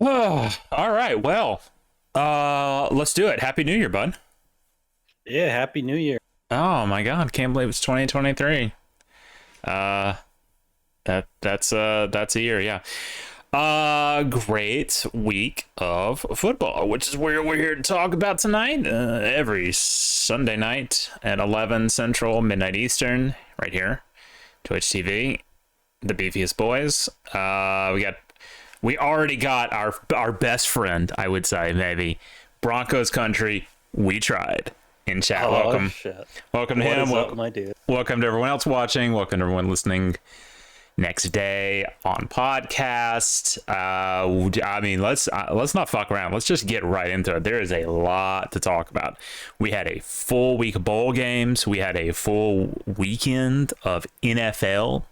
Oh, all right. Well, let's do it. Happy New Year, bud. Yeah, Happy New Year. Oh my God, can't believe it's 2023. Uh, that's a year, yeah. Great week of football, which is where we're here to talk about tonight. Every Sunday night at 11 Central, midnight Eastern, right here, Twitch TV, the beefiest boys. We already got our best friend, I would say, maybe Broncos country. We tried in chat. Oh Welcome, shit! welcome to What him. is up, Welcome, my dude? welcome to everyone else watching. Welcome to everyone listening next day on podcast. I mean, let's not fuck around. Let's just get right into it. There is a lot to talk about. We had a full week of bowl games. We had a full weekend of NFL.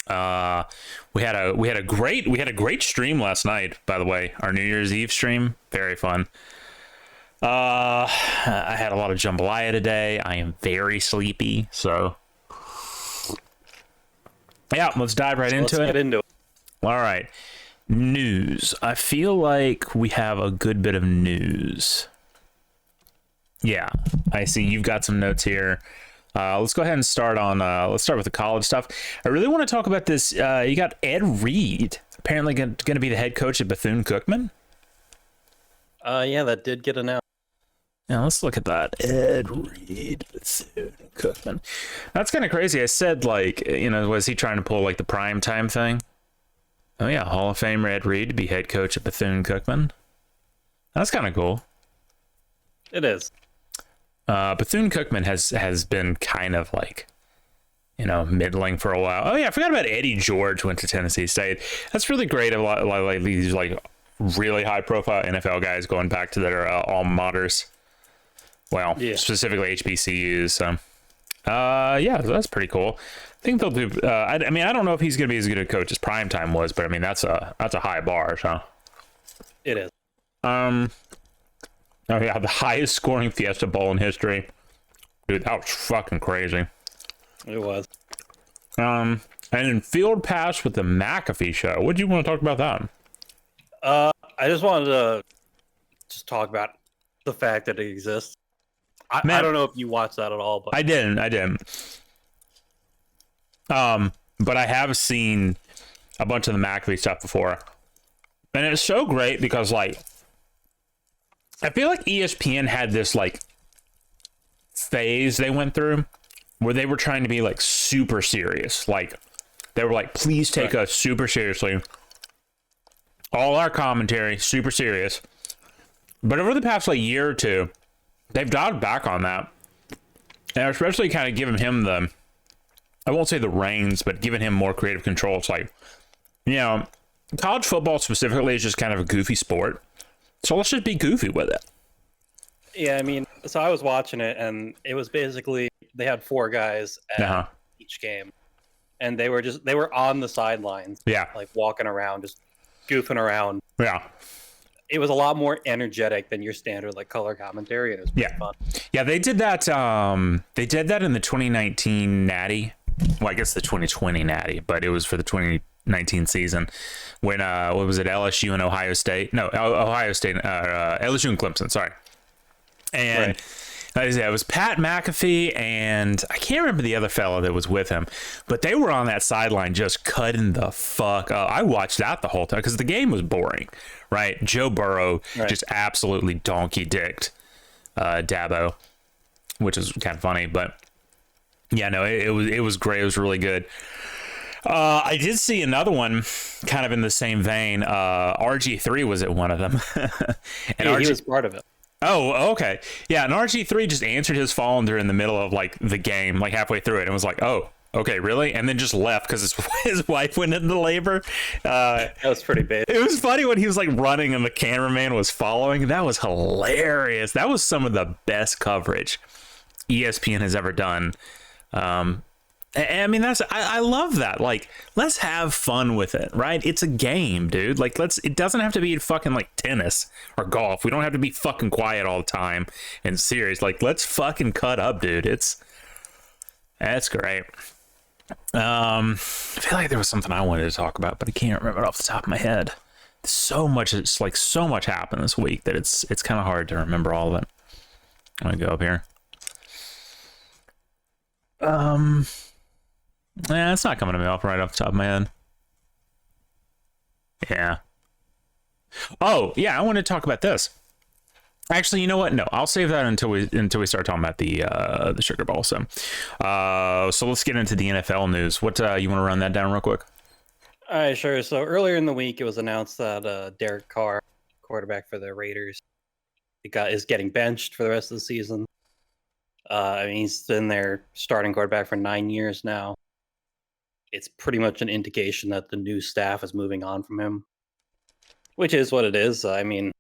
We had a great stream last night, by the way. Our New Year's Eve stream, very fun. I had a lot of jambalaya today. I am very sleepy, so yeah, let's dive right into Let's it. get into it. All right. News. I feel like we have a good bit of news. Yeah, I see you've got some notes here. Let's go ahead and start on. Let's start with the college stuff. I really want to talk about this. You got Ed Reed, apparently going to be the head coach at Bethune-Cookman. Yeah, that did get announced. Now let's look at that. Ed Reed, Bethune-Cookman. That's kind of crazy. I said, like, was he trying to pull like the prime time thing? Oh yeah, Hall of Famer Ed Reed to be head coach at Bethune-Cookman. That's kind of cool. It is. Bethune-Cookman has been kind of like, middling for a while. Oh yeah, I forgot about Eddie George went to Tennessee State. That's really great. A lot like these like really high profile NFL guys going back to their alma maters. Well, Yeah. specifically HBCUs. So, yeah, that's pretty cool. I think they'll do. I don't know if he's going to be as good a coach as Primetime was, but I mean that's a high bar. So, It is. oh yeah, the highest scoring Fiesta Bowl in history, dude. That was fucking crazy. It was. And in Field Pass with the McAfee show, what do you want to talk about that? I just wanted to just talk about the fact that it exists. I don't know if you watched that at all, but I didn't. But I have seen a bunch of the McAfee stuff before, and it's so great because like I feel like ESPN had this like phase they went through where they were trying to be like super serious. Like they were like, please take us super seriously. All our commentary, super serious. But over the past like year or two, they've dialed back on that. And especially kind of giving him I won't say the reins, but giving him more creative control. It's like, college football specifically is just kind of a goofy sport. So let's just be goofy with it. yeah, I mean, so I was watching it, and it was basically they had four guys at each game, and they were on the sidelines, Yeah. like walking around, just goofing around. Yeah. It was a lot more energetic than your standard like color commentary, and it was pretty fun. Yeah, they did that. They did that in the 2019 Natty. Well, I guess the 2020 Natty, but it was for the 2019 season when what was it? LSU and Ohio State? No, Ohio State. LSU and Clemson. Sorry. And like I said, it was Pat McAfee and I can't remember the other fella that was with him, but they were on that sideline just cutting the fuck up. I watched that the whole time because the game was boring, right? Joe Burrow just absolutely donkey dicked Dabo, which is kind of funny, but yeah, no, it was great. It was really good. I did see another one kind of in the same vein. RG3 was at one of them. And Yeah, he was part of it. Oh, okay. Yeah, and RG3 just answered his phone during the middle of like the game, like halfway through it, and was like, "Oh, okay, really?" And then just left because his wife went into labor. That was pretty bad. It was funny when he was like running and the cameraman was following. That was hilarious. That was some of the best coverage ESPN has ever done. I mean, I love that. Like, let's have fun with it, right? It's a game, dude. Like, it doesn't have to be fucking like tennis or golf. We don't have to be fucking quiet all the time and serious. Like, let's fucking cut up, dude. That's great. I feel like there was something I wanted to talk about, but I can't remember it off the top of my head. so much. It's like so much happened this week that it's kind of hard to remember all of it. I'm gonna go up here. Yeah, it's not coming to me off right off the top of my head. Yeah. Oh, yeah, I want to talk about this. Actually, you know what? No, I'll save that until we start talking about the Sugar Bowl. So let's get into the NFL news. What you want to run that down real quick? All right, sure. So earlier in the week, it was announced that Derek Carr, quarterback for the Raiders, is getting benched for the rest of the season. I mean, he's been their starting quarterback for 9 years now. It's pretty much an indication that the new staff is moving on from him, which is what it is. I mean,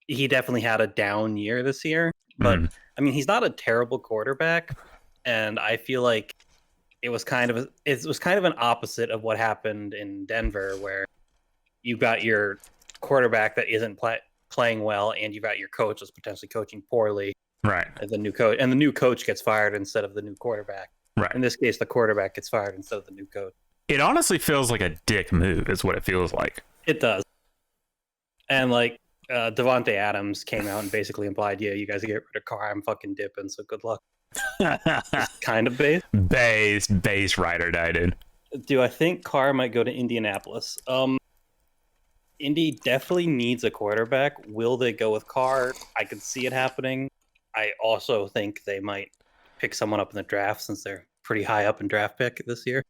he definitely had a down year this year, but I mean, he's not a terrible quarterback, and I feel like it was kind of an opposite of what happened in Denver, where you got your quarterback that isn't playing well, and you got your coach that's potentially coaching poorly. Right. And the new coach gets fired instead of the new quarterback. Right. In this case, the quarterback gets fired instead of the new coach. It honestly feels like a dick move, is what it feels like. It does. And like Devontae Adams came out and basically implied, yeah, you guys get rid of Carr, I'm fucking dipping, so good luck. Kind of base ride or die, dude. Do I think Carr might go to Indianapolis? Indy definitely needs a quarterback. Will they go with Carr? I could see it happening. I also think they might pick someone up in the draft since they're pretty high up in draft pick this year.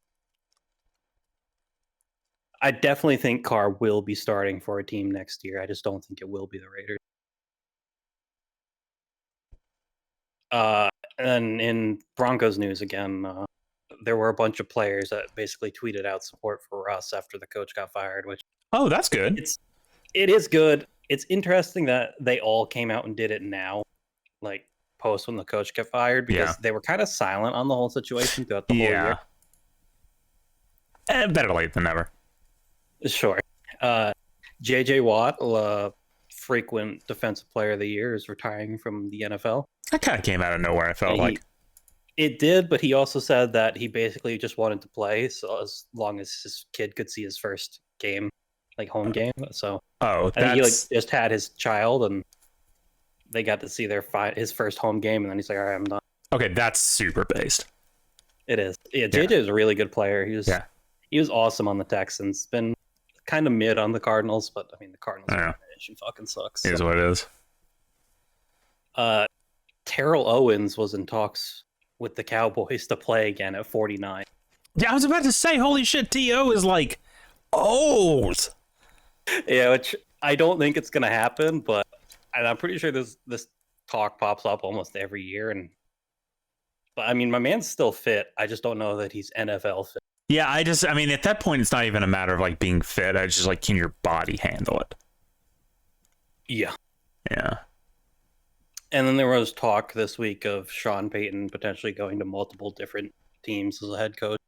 I definitely think Carr will be starting for a team next year. I just don't think it will be the Raiders. And in Broncos news again, there were a bunch of players that basically tweeted out support for Russ after the coach got fired. Which that's good. It is good. It's interesting that they all came out and did it now, like post when the coach got fired, because they were kind of silent on the whole situation throughout the whole year. Better late than never. Sure. JJ Watt, frequent defensive player of the year, is retiring from the NFL. That kind of came out of nowhere, I felt like. It did, but he also said that he basically just wanted to play, so as long as his kid could see his first game, like home game. So I think he just had his child, and they got to see his first home game, and then he's like, all right, I'm done. Okay, that's super based. It is. Yeah, JJ is a really good player. He was awesome on the Texans. Been kind of mid on the Cardinals, but I mean, the Cardinals organization fucking sucks. Is what it is. Terrell Owens was in talks with the Cowboys to play again at 49. Yeah, I was about to say, holy shit, T.O. is like old. Yeah, which I don't think it's gonna happen, but I'm pretty sure this talk pops up almost every year. But I mean, my man's still fit. I just don't know that he's NFL fit. Yeah, I mean, at that point, it's not even a matter of like being fit. I just like, can your body handle it? Yeah. Yeah. And then there was talk this week of Sean Payton potentially going to multiple different teams as a head coach.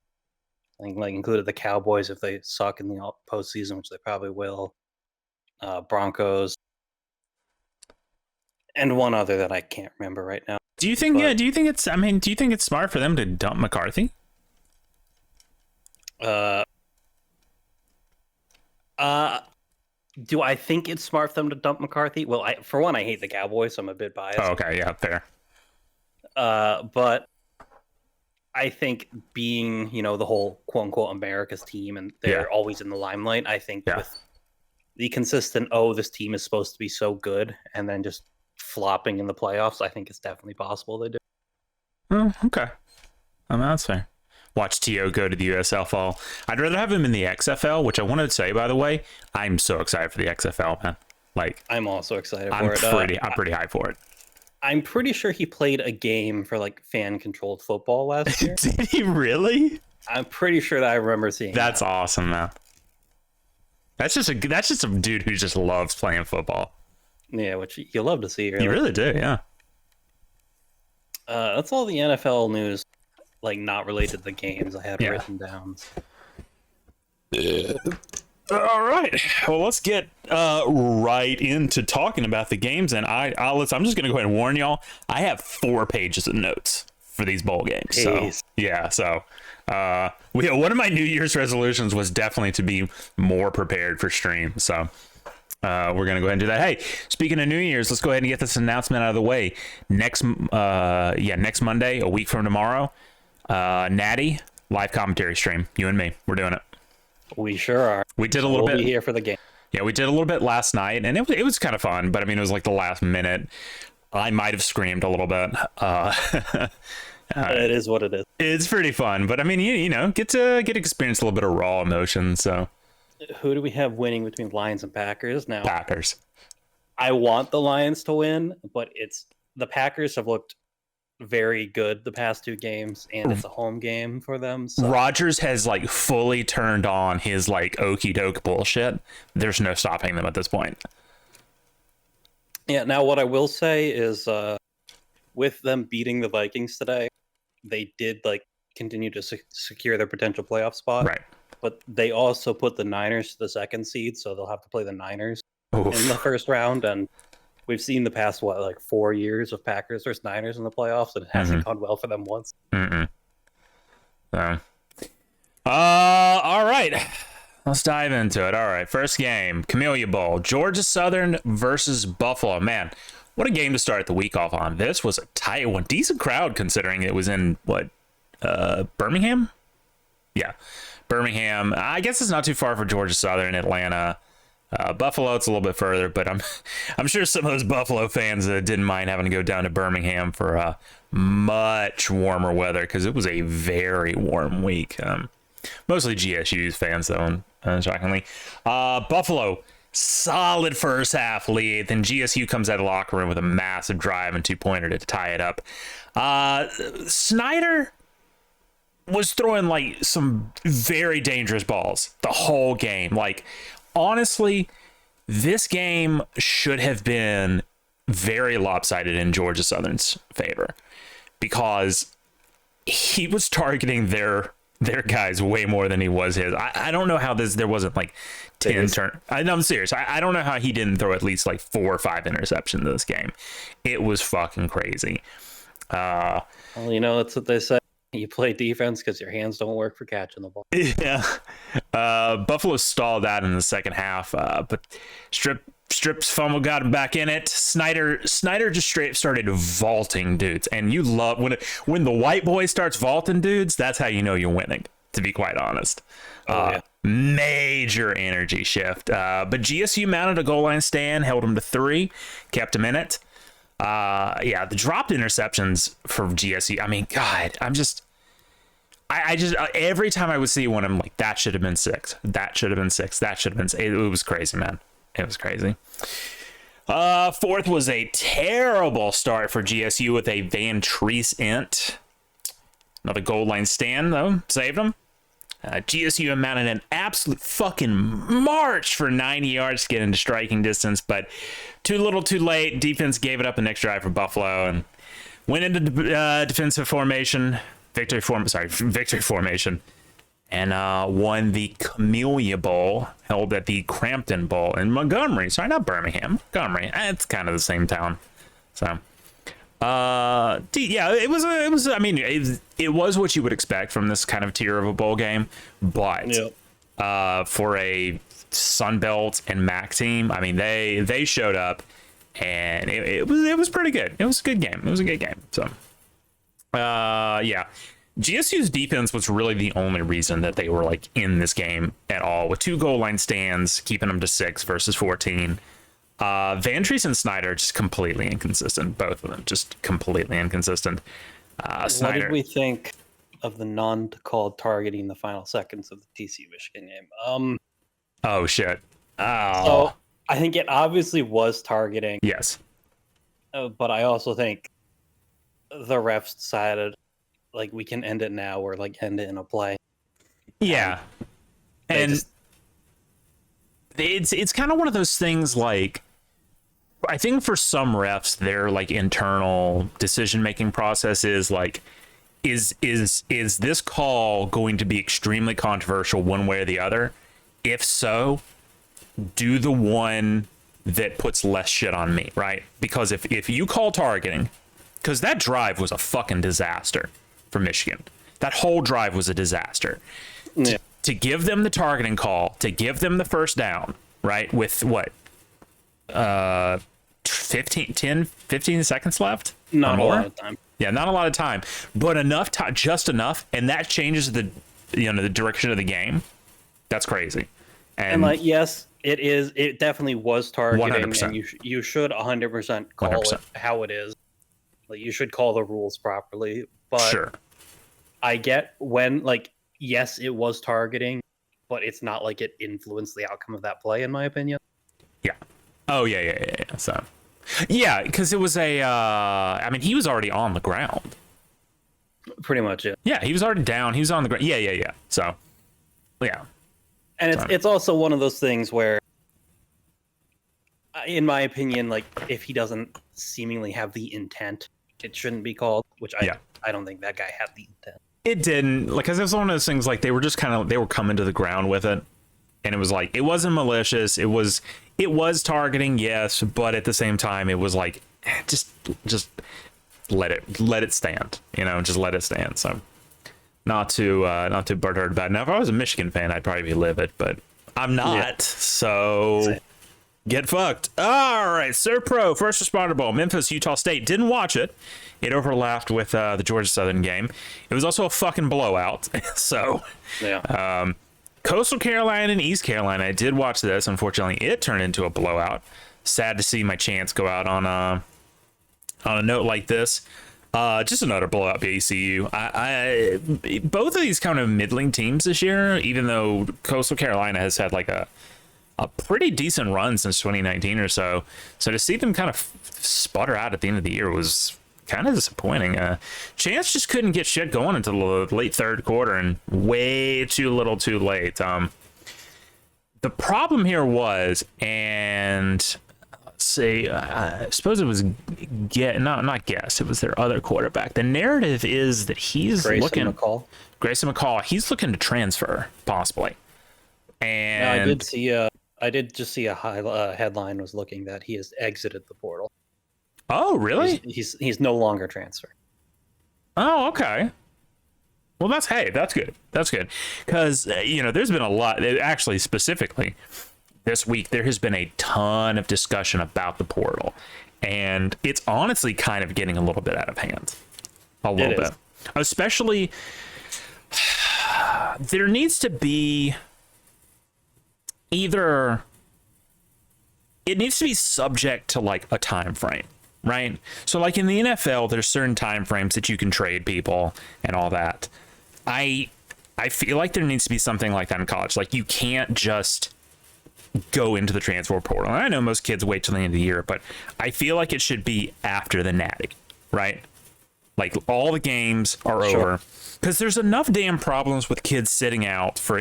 I think like included the Cowboys if they suck in the postseason, which they probably will. Broncos. And one other that I can't remember right now. Do you think it's smart for them to dump McCarthy? Do I think it's smart for them to dump McCarthy? Well, for one, I hate the Cowboys, so I'm a bit biased. Oh, okay, yeah, fair. But I think being, the whole quote unquote America's team, and they're always in the limelight, I think with the consistent, this team is supposed to be so good, and then just flopping in the playoffs, I think it's definitely possible they do. Oh, okay. I mean, that's fair. Watch T.O. go to the USFL. I'd rather have him in the XFL, which I wanted to say, by the way, I'm so excited for the XFL, man. Like, I'm also excited for it. I'm pretty high for it. I'm pretty sure he played a game for like fan-controlled football last year. Did he really? I'm pretty sure that I remember seeing. That's awesome, man. That's just a dude who just loves playing football. Yeah, which you love to see. Really. You really do, yeah. That's all the NFL news, like not related to the games I had written down. All right. Well, let's get right into talking about the games. And I'm just going to go ahead and warn y'all. I have 4 pages of notes for these bowl games. Jeez. So, yeah. So, one of my New Year's resolutions was definitely to be more prepared for stream. So, We're going to go ahead and do that. Hey, speaking of New Year's, let's go ahead and get this announcement out of the way. Next Monday, a week from tomorrow, Natty live commentary stream. You and me, we're doing it. We sure are. We did a little bit. We'll be here for the game. Yeah, we did a little bit last night, and it was kind of fun. But I mean, it was like the last minute. I might have screamed a little bit. It is what it is. It's pretty fun, but I mean, you know, get to experience a little bit of raw emotion. So, who do we have winning between Lions and Packers now? Packers. I want the Lions to win, but the Packers have looked very good the past 2 games, and it's a home game for them. So. Rodgers has like fully turned on his like okey doke bullshit. There's no stopping them at this point. Yeah. Now, what I will say is, with them beating the Vikings today, they did like continue to secure their potential playoff spot. Right. But they also put the Niners to the 2nd seed, so they'll have to play the Niners Oof. in the first round. And we've seen the past 4 years of Packers versus Niners in the playoffs, and it hasn't gone well for them once. So, all right, let's dive into it. All right, first game, Camellia Bowl, Georgia Southern versus Buffalo. Man, what a game to start the week off on. This was a tight one, decent crowd considering it was in Birmingham. Yeah, Birmingham. I guess it's not too far for Georgia Southern, Atlanta. Buffalo, it's a little bit further, but I'm sure some of those Buffalo fans didn't mind having to go down to Birmingham for much warmer weather because it was a very warm week. Mostly GSU's fans, though, shockingly. Buffalo, solid first half lead. Then GSU comes out of the locker room with a massive drive and 2-pointer to tie it up. Snyder was throwing like some very dangerous balls the whole game. Like, honestly, this game should have been very lopsided in Georgia Southern's favor because he was targeting their guys way more than he was his. I don't know how there wasn't like 10 turn. I'm serious. I don't know how he didn't throw at least like 4 or 5 interceptions in this game. It was fucking crazy. Well, you know, that's what they say. You play defense because your hands don't work for catching the ball. Yeah. Buffalo stalled that in the second half, but Strips fumble got him back in it. Snyder just straight started vaulting dudes, and you love when the white boy starts vaulting dudes. That's how you know you're winning. To be quite honest, major energy shift. But GSU mounted a goal line stand, held him to 3, kept him in it. The dropped interceptions for GSU. I mean, God, I just every time I would see one, I'm like, that should have been 6. That should have been 6. That should have been 6. It was crazy, man. It was crazy. Fourth was a terrible start for GSU with a Van Treese int. Another goal line stand, though, saved them. GSU mounted an absolute fucking march for 90 yards to get into striking distance, but too little too late. Defense gave it up the next drive for Buffalo and went into defensive formation, victory formation, and won the Camellia Bowl, held at the Crampton Bowl in Montgomery. Sorry, not Birmingham. Montgomery. It's kind of the same town. So, it was. I mean, it was what you would expect from this kind of tier of a bowl game, but for a Sun Belt and MAC team, I mean, they showed up, and it was pretty good. It was a good game. It was a good game. So, GSU's defense was really the only reason that they were like in this game at all, with 2 goal line stands, keeping them to 6 versus 14. Van Treese and Snyder just completely inconsistent. Both of them just completely inconsistent. Snyder. What did we think of the non-called targeting the final seconds of the TCU Michigan game? Oh shit. Oh. So I think it obviously was targeting. Yes. But I also think the refs decided, like, we can end it now or like end it in a play. Yeah. And it's kind of one of those things, like, I think for some refs, their like internal decision-making process is like, is this call going to be extremely controversial one way or the other? If so, do the one that puts less shit on me, right? Because if you call targeting, because that drive was a fucking disaster for Michigan. That whole drive was a disaster. Yeah. To give them the targeting call, to give them the first down, right? With what? 15 seconds left. Not or a more. lot of time. Yeah, not a lot of time, but enough time, just enough, and that changes the direction of the game. That's crazy. And like, yes, it is. It definitely was targeting, 100%. and you should 100% call 100%. it how it is. Like, you should call the rules properly. But Sure. I get when, like, yes, it was targeting, but it's not like it influenced the outcome of that play, in my opinion. Yeah. Oh yeah. So, yeah, because it was a. I mean, he was already on the ground. Pretty much it. Yeah, he was already down. He was on the ground. Yeah. So, yeah. And it's also one of those things where, in my opinion, like, if he doesn't seemingly have the intent, it shouldn't be called. Which I don't think that guy had the intent. It didn't, like, because it was one of those things, like, they were just they were coming to the ground with it, and it was like, it wasn't malicious. It was targeting, yes, but at the same time, it was like, just let it stand, just let it stand. So, not too butthurt about it. Now, if I was a Michigan fan, I'd probably be livid, but I'm not. Yeah. So get fucked. All right, Sir Pro First Responder Bowl, Memphis, Utah State. Didn't watch it. It overlapped with the Georgia Southern game. It was also a fucking blowout. So, yeah. Coastal Carolina and East Carolina. I did watch this. Unfortunately, it turned into a blowout. Sad to see my chance go out on a note like this. Just another blowout by ECU. I both of these kind of middling teams this year, even though Coastal Carolina has had like a pretty decent run since 2019 or so. So to see them kind of sputter out at the end of the year was kind of disappointing. Chance just couldn't get shit going until the late third quarter, and way too little too late. The problem here was, and let's see, I suppose it was not guess. It was their other quarterback. The narrative is that he's Grayson McCall. He's looking to transfer possibly. And I did just see a headline was looking that he has exited the portal. Oh, really? He's no longer transferring. Oh, okay. Well, that's good. That's good. Because, there's been a lot, actually, specifically this week, there has been a ton of discussion about the portal. And it's honestly kind of getting a little bit out of hand. A little bit. Especially, there needs to be it needs to be subject to like a time frame. Right. So like in the NFL, there's certain time frames that you can trade people and all that. I feel like there needs to be something like that in college. Like you can't just go into the transfer portal. And I know most kids wait till the end of the year, but I feel like it should be after the natty, right? Like all the games are over. Because there's enough damn problems with kids sitting out for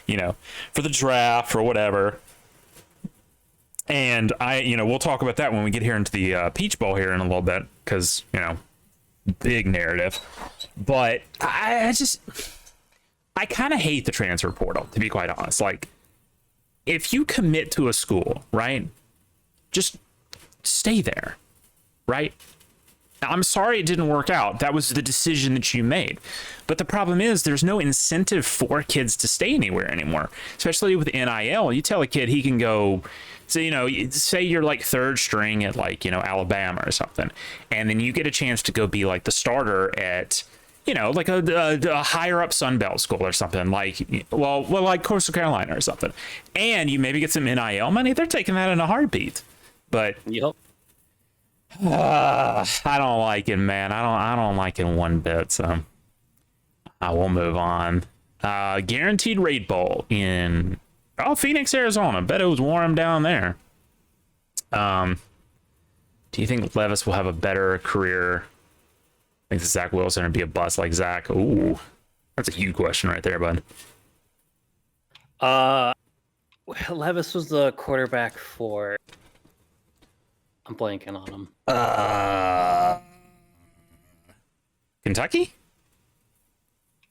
the draft or whatever. And we'll talk about that when we get here into the Peach Bowl here in a little bit, because, big narrative. But I kind of hate the transfer portal, to be quite honest. Like, if you commit to a school, right, just stay there, right? I'm sorry it didn't work out. That was the decision that you made. But the problem is there's no incentive for kids to stay anywhere anymore, especially with NIL. You tell a kid he can go, so, say you're like third string at like, Alabama or something, and then you get a chance to go be like the starter at, like a higher up Sun Belt school or something, like, well, like Coastal Carolina or something. And you maybe get some NIL money. They're taking that in a heartbeat. But yep. I don't like it, man. I don't like it one bit. So I will move on. Guaranteed Rate Bowl in Phoenix, Arizona. Bet it was warm down there. Do you think Levis will have a better career? I think Zach Wilson would be a bust like Zach. Ooh, that's a huge question right there, bud. Levis was the quarterback for. I'm blanking on him. Kentucky?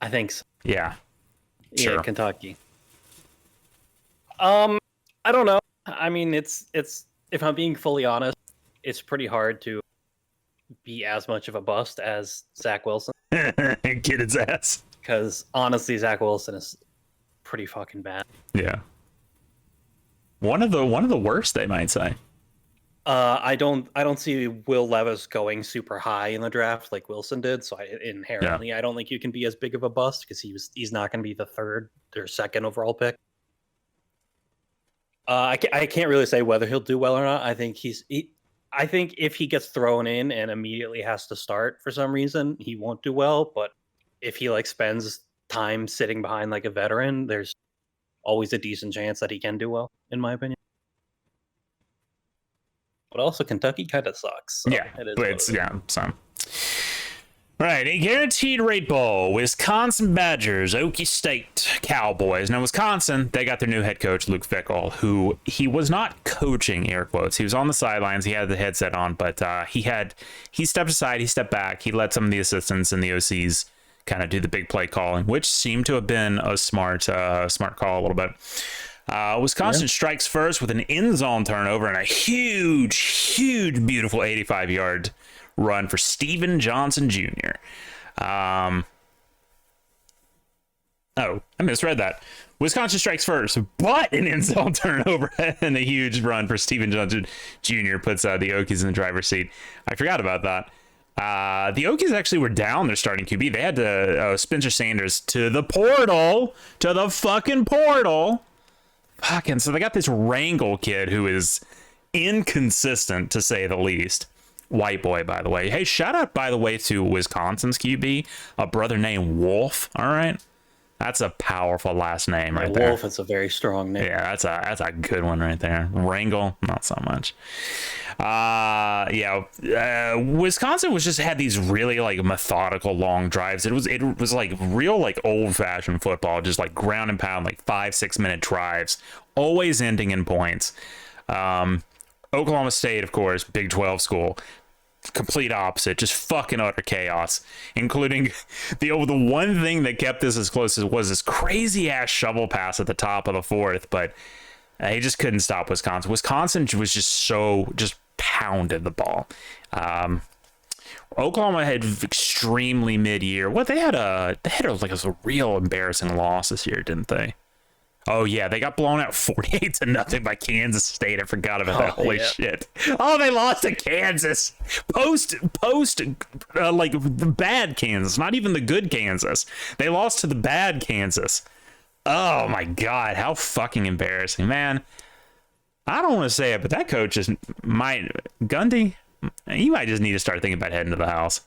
I think so. Yeah. Sure. Yeah, Kentucky. I don't know. I mean, it's if I'm being fully honest, it's pretty hard to be as much of a bust as Zach Wilson. Get his ass. Because honestly, Zach Wilson is pretty fucking bad. Yeah. One of the worst, they might say. I don't see Will Levis going super high in the draft like Wilson did. So I don't think you can be as big of a bust because he's not going to be the third or second overall pick. I can't really say whether he'll do well or not. I think I think if he gets thrown in and immediately has to start for some reason, he won't do well. But if he like spends time sitting behind like a veteran, there's always a decent chance that he can do well, in my opinion. But also Kentucky kind of sucks. So Yeah, so. Right, a guaranteed rate bowl. Wisconsin Badgers, Okie State Cowboys. Now, Wisconsin, they got their new head coach, Luke Fickell, who he was not coaching, air quotes. He was on the sidelines. He had the headset on, but he stepped aside, he stepped back. He let some of the assistants and the OCs kind of do the big play calling, which seemed to have been a smart call a little bit. Wisconsin strikes first with an end zone turnover and a huge, beautiful 85-yard run for Steven Johnson Jr. I misread that. Wisconsin strikes first, but an end zone turnover and a huge run for Steven Johnson Jr. puts the Okies in the driver's seat. I forgot about that. The Okies actually were down their starting QB. They had to Spencer Sanders to the fucking portal. Fucking, so they got this Wrangle kid who is inconsistent, to say the least. White boy, by the way. Hey, shout out, by the way, to Wisconsin's QB, a brother named Wolf. All right, that's a powerful last name right there. Wolf, it's a very strong name. Yeah, that's a good one right there. Wrangle, not so much. Wisconsin was just had these really like methodical long drives. It was like real like old fashioned football, just like ground and pound, like 5-6 minute drives, always ending in points. Oklahoma State, of course, Big 12 school, complete opposite, just fucking utter chaos, including the one thing that kept this as close as was this crazy ass shovel pass at the top of the fourth, but he just couldn't stop Wisconsin. Wisconsin was just pounded the ball. Oklahoma had extremely mid-year. They had a real embarrassing loss this year, didn't they? Oh, yeah, they got blown out 48-0 by Kansas State. I forgot about that. Holy shit. Oh, they lost to Kansas. Post, like, the bad Kansas, not even the good Kansas. They lost to the bad Kansas. Oh, my God, how fucking embarrassing, man. I don't want to say it, but that coach Gundy, you might just need to start thinking about heading to the house.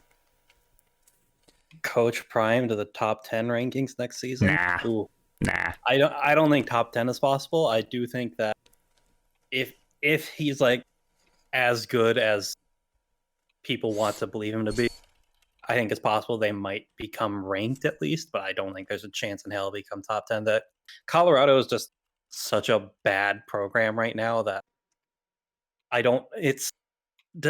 Coach Prime to the top 10 rankings next season? Nah. Ooh. Nah. I don't think top 10 is possible. I do think that if he's like as good as people want to believe him to be, I think it's possible they might become ranked at least, but I don't think there's a chance in hell to become top 10. That Colorado is just such a bad program right now that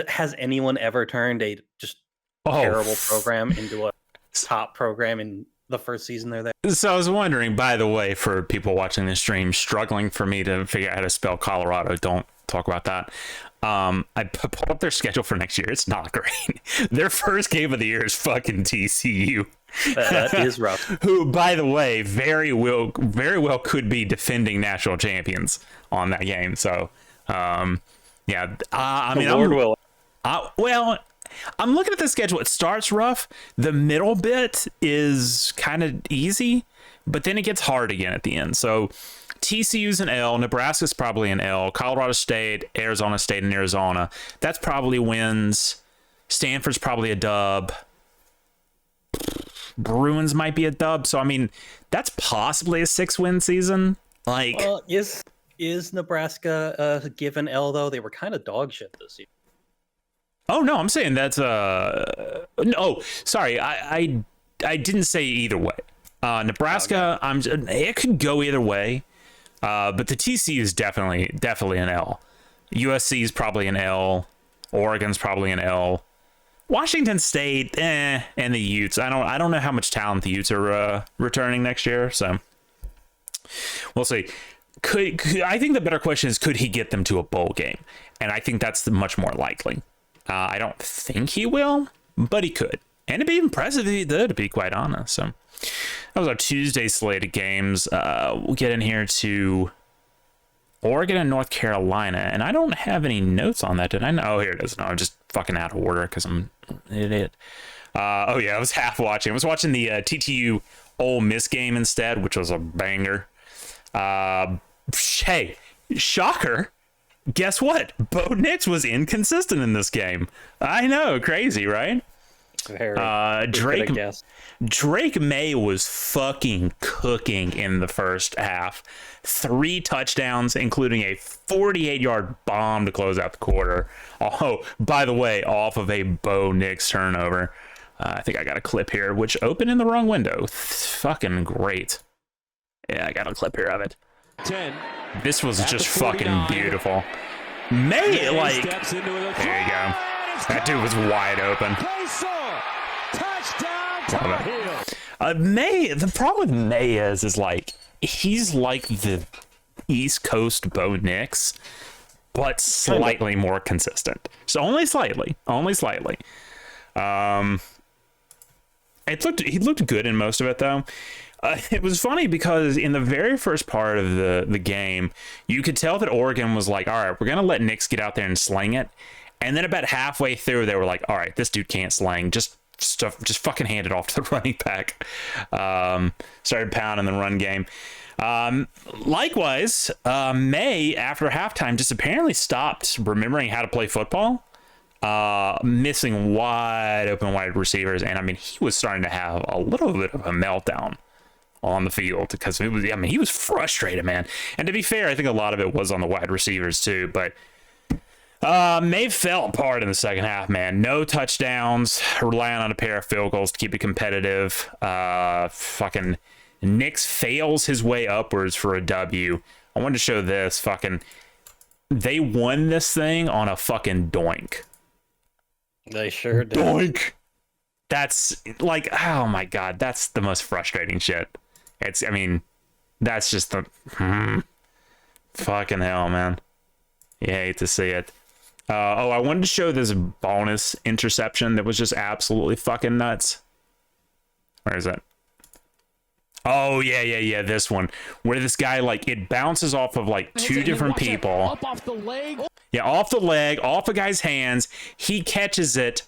has anyone ever turned a just terrible program into a top program in the first season they're there? So I was wondering, by the way, for people watching this stream, struggling for me to figure out how to spell Colorado, don't talk about that. I pulled up their schedule for next year. It's not great. Their first game of the year is fucking TCU. That is rough. Who, by the way, very well could be defending national champions on that game. So, I mean, Lord will. I'm looking at the schedule. It starts rough. The middle bit is kind of easy, but then it gets hard again at the end. So TCU's an L. Nebraska's probably an L. Colorado State, Arizona State, and Arizona. That's probably wins. Stanford's probably a dub. Bruins might be a dub. So, I mean, that's possibly a 6-win season. Like, well, is Nebraska a given L, though? They were kind of dog shit this year. Oh, no, I'm saying that's no, sorry, I didn't say either way. Nebraska, it could go either way, but the TC is definitely an L. USC is probably an L. Oregon's probably an L. Washington State, and the Utes. I don't know how much talent the Utes are returning next year, so we'll see. I think the better question is, could he get them to a bowl game? And I think that's much more likely. I don't think he will, but he could. And it'd be impressive if he did, to be quite honest. So that was our Tuesday slate of games. We'll get in here to Oregon and North Carolina, and I don't have any notes on that. Did I know? Oh, here it is. No, I'm just fucking out of order because I'm an idiot. Oh yeah, I was half watching. I was watching the TTU Ole Miss game instead, which was a banger. Hey, shocker! Guess what? Bo Nix was inconsistent in this game. I know, crazy, right? Drake May was fucking cooking in the first half. 3 touchdowns, including a 48-yard bomb to close out the quarter. Oh, by the way, off of a Bo Nix turnover. I think I got a clip here, which opened in the wrong window. Fucking great. Yeah, I got a clip here of it. 10. This was just fucking beautiful. May, like, there you go. That dude was wide open. May, the problem with May is like, he's like the East Coast Bo Nix, but slightly more consistent. So only slightly. He looked good in most of it though. It was funny because in the very first part of the game, you could tell that Oregon was like, all right, we're gonna let Nix get out there and sling it. And then about halfway through, they were like, all right, this dude can't sling. Just fucking hand it off to the running back. Started pounding the run game. Likewise, May, after halftime, just apparently stopped remembering how to play football. Missing wide open wide receivers. And I mean, he was starting to have a little bit of a meltdown on the field because it was, I mean, he was frustrated, man. And to be fair, I think a lot of it was on the wide receivers too, but May fell apart in the second half, man. No touchdowns, relying on a pair of field goals to keep it competitive. Fucking Nix fails his way upwards for a W. I wanted to show this. Fucking, they won this thing on a fucking doink. They sure did. Doink. That's like, oh my god, that's the most frustrating shit. I mean, that's just the fucking hell, man. You hate to see it. I wanted to show this bonus interception that was just absolutely fucking nuts. Where is it? Oh, yeah, this one. Where this guy, like, it bounces off of, like, 2 different people. Up off the leg. Yeah, off the leg, off a guy's hands. He catches it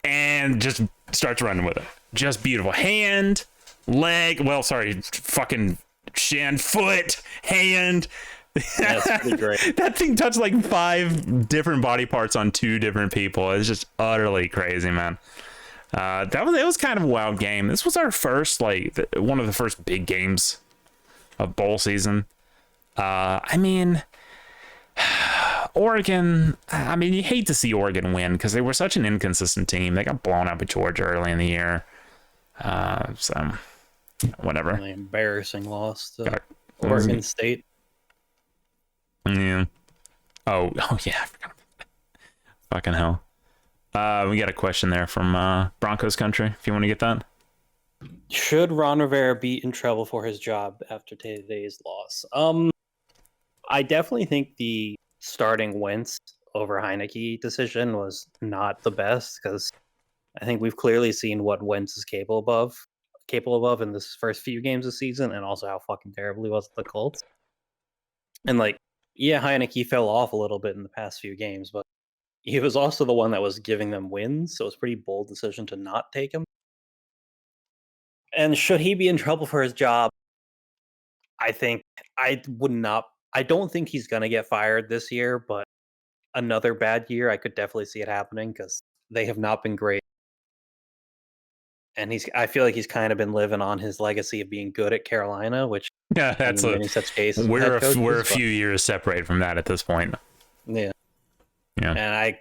and just starts running with it. Just beautiful. Hand, leg, fucking shin, foot, hand. That's pretty great. That thing touched like 5 different body parts on 2 different people. It's just utterly crazy, man. It was kind of a wild game. This was our first, like, one of the first big games of bowl season. I mean, Oregon, I mean, you hate to see Oregon win because they were such an inconsistent team. They got blown out by Georgia early in the year. So, whatever. Really embarrassing loss to Oregon State. Yeah. Oh yeah. I forgot about that. Fucking hell. We got a question there from Broncos country. If you want to get that. Should Ron Rivera be in trouble for his job after today's loss? I definitely think the starting Wentz over Heineke decision was not the best because I think we've clearly seen what Wentz is capable of in this first few games of the season, and also how fucking terrible he was at the Colts. And like, yeah, Heineke fell off a little bit in the past few games, but he was also the one that was giving them wins, so it was a pretty bold decision to not take him. And should he be in trouble for his job? I don't think he's going to get fired this year, but another bad year, I could definitely see it happening because they have not been great. And I feel like he's kind of been living on his legacy of being good at Carolina, which in such cases we're a few years separated from that at this point. Yeah. And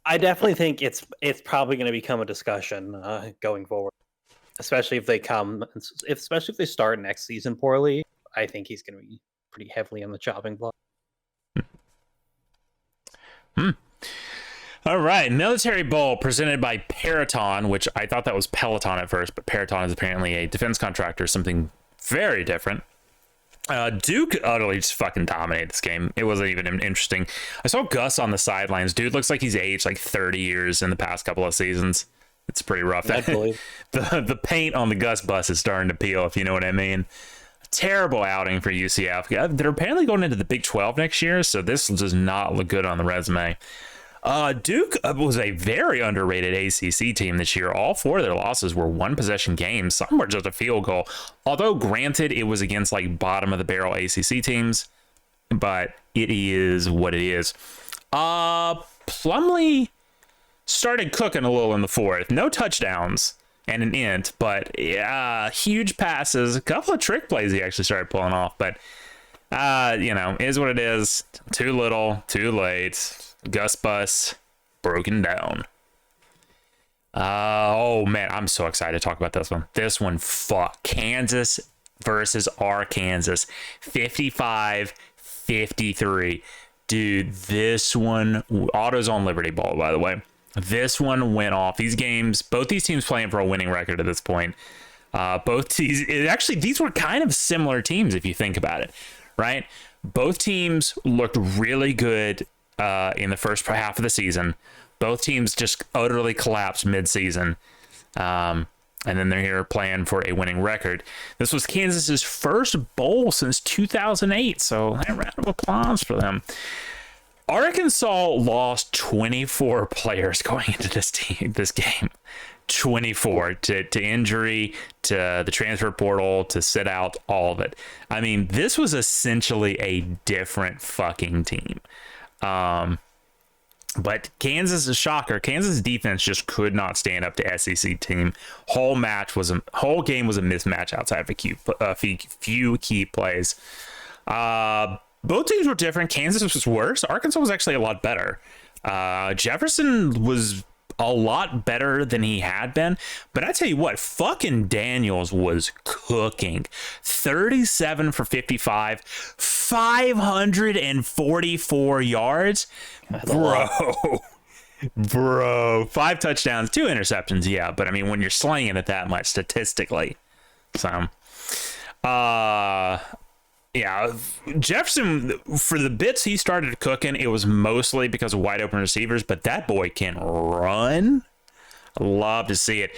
I definitely think it's probably going to become a discussion going forward, especially if they start next season poorly. I think he's going to be pretty heavily on the chopping block. All right, Military Bowl presented by Peraton, which I thought that was Peloton at first, but Peraton is apparently a defense contractor, something very different. Duke utterly just fucking dominated this game. It wasn't even interesting. I saw Gus on the sidelines. Dude looks like he's aged like 30 years in the past couple of seasons. It's pretty rough. The paint on the Gus bus is starting to peel, if you know what I mean. Terrible outing for UCF. They're apparently going into the Big 12 next year, so this does not look good on the resume. Duke was a very underrated ACC team this year. All 4 of their losses were one-possession games. Some were just a field goal. Although, granted, it was against like bottom-of-the-barrel ACC teams, but it is what it is. Plumlee started cooking a little in the 4th. No touchdowns and an int, but huge passes. A couple of trick plays he actually started pulling off, but is what it is. Too little, too late. Gus Bus broken down. Oh man, I'm so excited to talk about this one. This one, fuck. Kansas versus Arkansas, 55-53. Dude, this one, auto's on Liberty Ball, by the way. This one went off. These games, both these teams playing for a winning record at this point. These were kind of similar teams if you think about it, right? Both teams looked really good in the first half of the season. Both teams just utterly collapsed mid-season. And then they're here playing for a winning record. This was Kansas's first bowl since 2008, so a round of applause for them. Arkansas lost 24 players going into this game. 24 to injury, to the transfer portal, to sit out, all of it. I mean, this was essentially a different fucking team. But Kansas is a shocker. Kansas defense just could not stand up to SEC team. Whole game was a mismatch outside of a few key plays. Both teams were different. Kansas was worse. Arkansas was actually a lot better. Jefferson was a lot better than he had been. But I tell you what, fucking Daniels was cooking. 37 for 55, 544 yards. Bro, 5 touchdowns, 2 interceptions. Yeah, but I mean, when you're slinging it that much statistically. So, yeah, Jefferson, for the bits he started cooking, it was mostly because of wide open receivers, but that boy can run. Love to see it.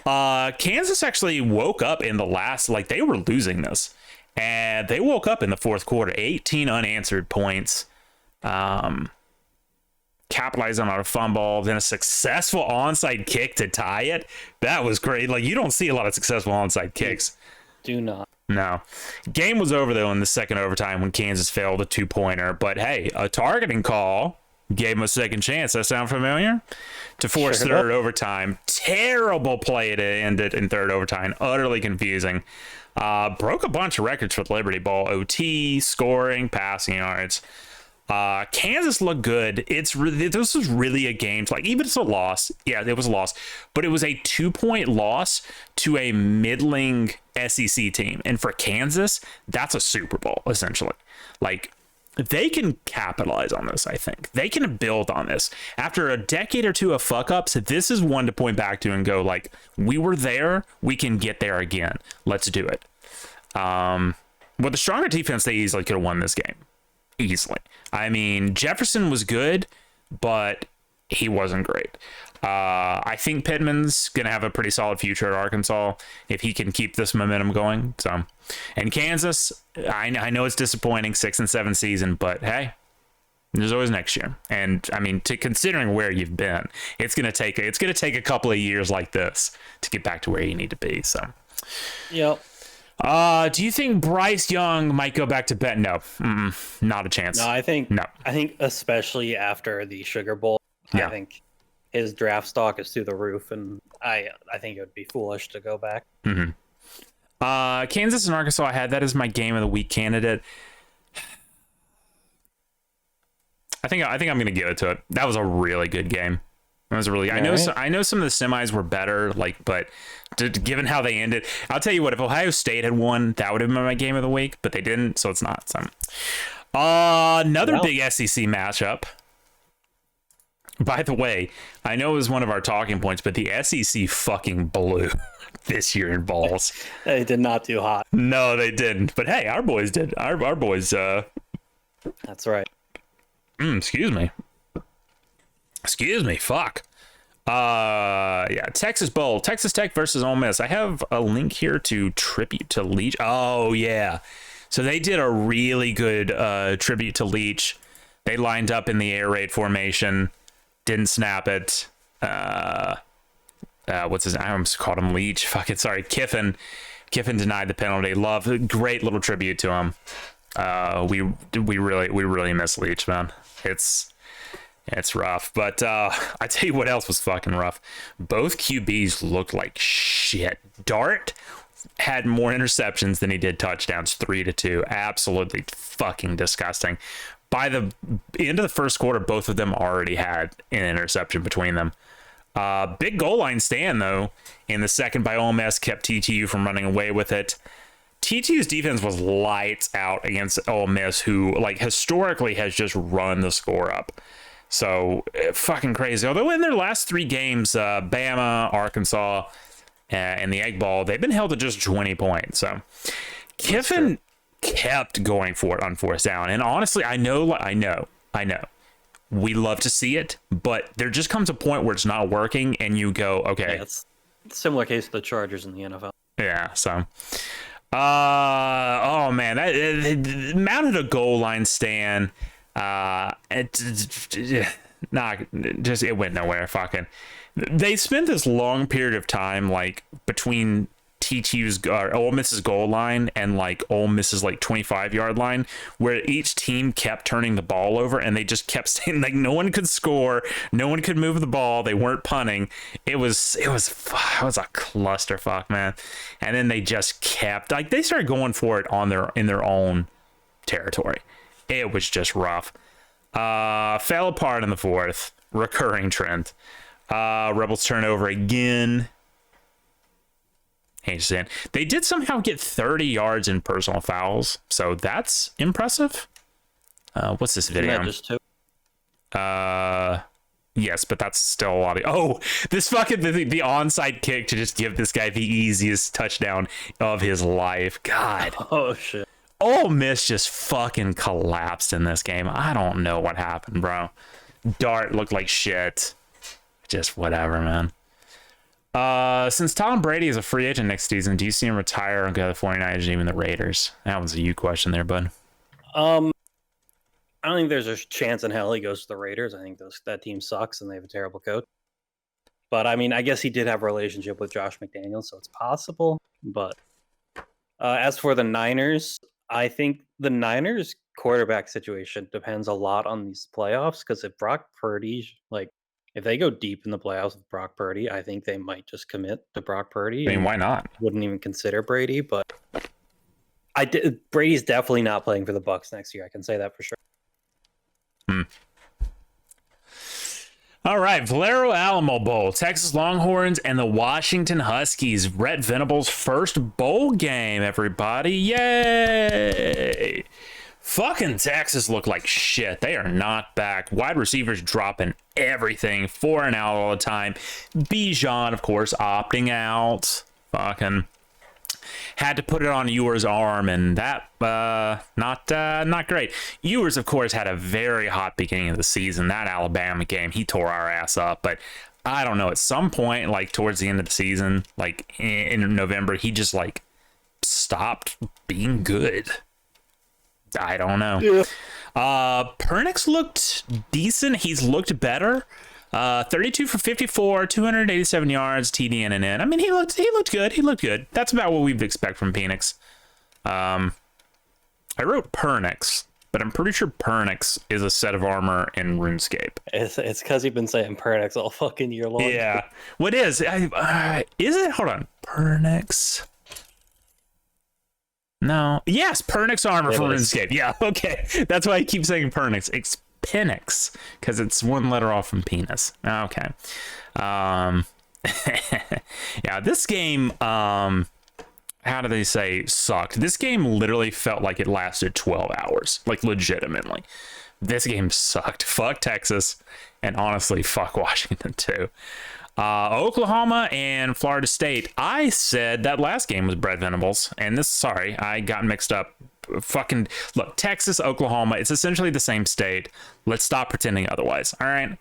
Kansas actually woke up in the last, they were losing this, and they woke up in the 4th quarter, 18 unanswered points. Capitalizing on a fumble, then a successful onside kick to tie it. That was great. You don't see a lot of successful onside kicks. Do not. No. Game was over, though, in the second overtime when Kansas failed a 2-pointer. But, hey, a targeting call gave him a second chance. That sound familiar? To force third overtime. Terrible play to end it in third overtime. Utterly confusing. Broke a bunch of records for the Liberty Bowl. OT, scoring, passing yards. Kansas looked good. This was really a game. Even it's a loss. Yeah, it was a loss. But it was a 2-point loss to a middling SEC team. And for Kansas, that's a Super Bowl, essentially. They can capitalize on this, I think. They can build on this. After a decade or two of fuck-ups, this is one to point back to and go, we were there. We can get there again. Let's do it. With a stronger defense, they easily could have won this game. Easily. I mean, Jefferson was good, but he wasn't great. I think Pittman's going to have a pretty solid future at Arkansas if he can keep this momentum going. So, and Kansas, I know it's disappointing, 6-7 season, but hey, there's always next year. And I mean, considering where you've been, it's going to take a couple of years like this to get back to where you need to be. So, yep. Do you think Bryce Young might go back to Benton? No, not a chance. No, I think especially after the Sugar Bowl, I think his draft stock is through the roof, and I think it would be foolish to go back. Mm-hmm. Kansas and Arkansas, I had that as my game of the week candidate. I think I'm going to give it to it. That was a really good game. That was really. I know some of the semis were better, but given how they ended, I'll tell you what. If Ohio State had won, that would have been my game of the week, but they didn't, so it's not. So, another big SEC matchup. By the way, I know it was one of our talking points, but the SEC fucking blew this year in balls. They did not do hot. No, they didn't. But hey, our boys did. Our boys. That's right. Excuse me. Fuck. Yeah, Texas Bowl, Texas Tech versus Ole Miss. I have a link here to tribute to Leach. Oh yeah, so they did a really good tribute to Leach. They lined up in the air raid formation, didn't snap it. What's his? I almost called him Leach. Fucking sorry, Kiffin. Kiffin denied the penalty. Love, great little tribute to him. We really miss Leach, man. It's rough, but I tell you what else was fucking rough. Both QBs looked like shit. Dart had more interceptions than he did touchdowns, 3-2. Absolutely fucking disgusting. By the end of the first quarter, both of them already had an interception between them. Big goal line stand, though, in the second by Ole Miss kept TCU from running away with it. TCU's defense was lights out against Ole Miss, who, like, historically has just run the score up. So fucking crazy. Although in their last 3 games, Bama, Arkansas, and the Egg Bowl, they've been held to just 20 points. So Kiffin kept going for it on fourth down. And honestly, I know. We love to see it, but there just comes a point where it's not working, and you go, okay. Yeah, it's a similar case to the Chargers in the NFL. Yeah. So, oh man, that mounted a goal line stand. It went nowhere. Fucking, they spent this long period of time like between TCU's or Ole Miss's goal line and like Ole Miss's like 25-yard line, where each team kept turning the ball over, and they just kept saying like no one could score, no one could move the ball, they weren't punting. It was a clusterfuck, man. And then they just kept like they started going for it in their own territory. It was just rough. Fell apart in the fourth. Recurring trend. Rebels turnover again. Interesting. They did somehow get 30 yards in personal fouls, so that's impressive. What's this video? Isn't that just 2? Yes, but that's still a lot of... this fucking... The onside kick to just give this guy the easiest touchdown of his life. God. Oh, shit. Ole Miss just fucking collapsed in this game. I don't know what happened, bro. Dart looked like shit. Just whatever, man. Since Tom Brady is a free agent next season, do you see him retire and go to the 49ers and even the Raiders? That was a you question there, bud. I don't think there's a chance in hell he goes to the Raiders. I think that team sucks and they have a terrible coach. But, I mean, I guess he did have a relationship with Josh McDaniels, so it's possible. But as for the Niners, I think the Niners quarterback situation depends a lot on these playoffs, because if Brock Purdy, if they go deep in the playoffs with Brock Purdy, I think they might just commit to Brock Purdy. I mean, why not? Wouldn't even consider Brady, but Brady's definitely not playing for the Bucs next year. I can say that for sure. All right, Valero Alamo Bowl, Texas Longhorns and the Washington Huskies. Brett Venables' first bowl game, everybody. Yay! Fucking Texas look like shit. They are not back. Wide receivers dropping everything, 4 and out all the time. Bijan, of course, opting out. Fucking had to put it on Ewer's arm, and that not great. Ewers, of course, had a very hot beginning of the season. That Alabama game, he tore our ass up. But I don't know, at some point, like towards the end of the season, like in November, he just like stopped being good. I don't know. Yeah. Pernix looked decent. He's looked better. 32 for 54, 287 yards, TD and an in. I mean, he looked good. He looked good. That's about what we'd expect from Penix. I wrote Pernix, but I'm pretty sure Pernix is a set of armor in RuneScape. It's because you've been saying Pernix all fucking year long. Yeah. What is? Is it? Hold on. Pernix. No. Yes, Pernix armor for RuneScape. Yeah, okay. That's why I keep saying Pernix. It's Penix, because it's one letter off from penis. Okay. Yeah, this game, how do they say, sucked. This game literally felt like it lasted 12 hours. Like, legitimately. This game sucked. Fuck Texas. And honestly, fuck Washington, too. Oklahoma and Florida State. I said that last game was Brett Venables, and I got mixed up. Fucking look, Texas, Oklahoma, it's essentially the same state. Let's stop pretending otherwise. All right.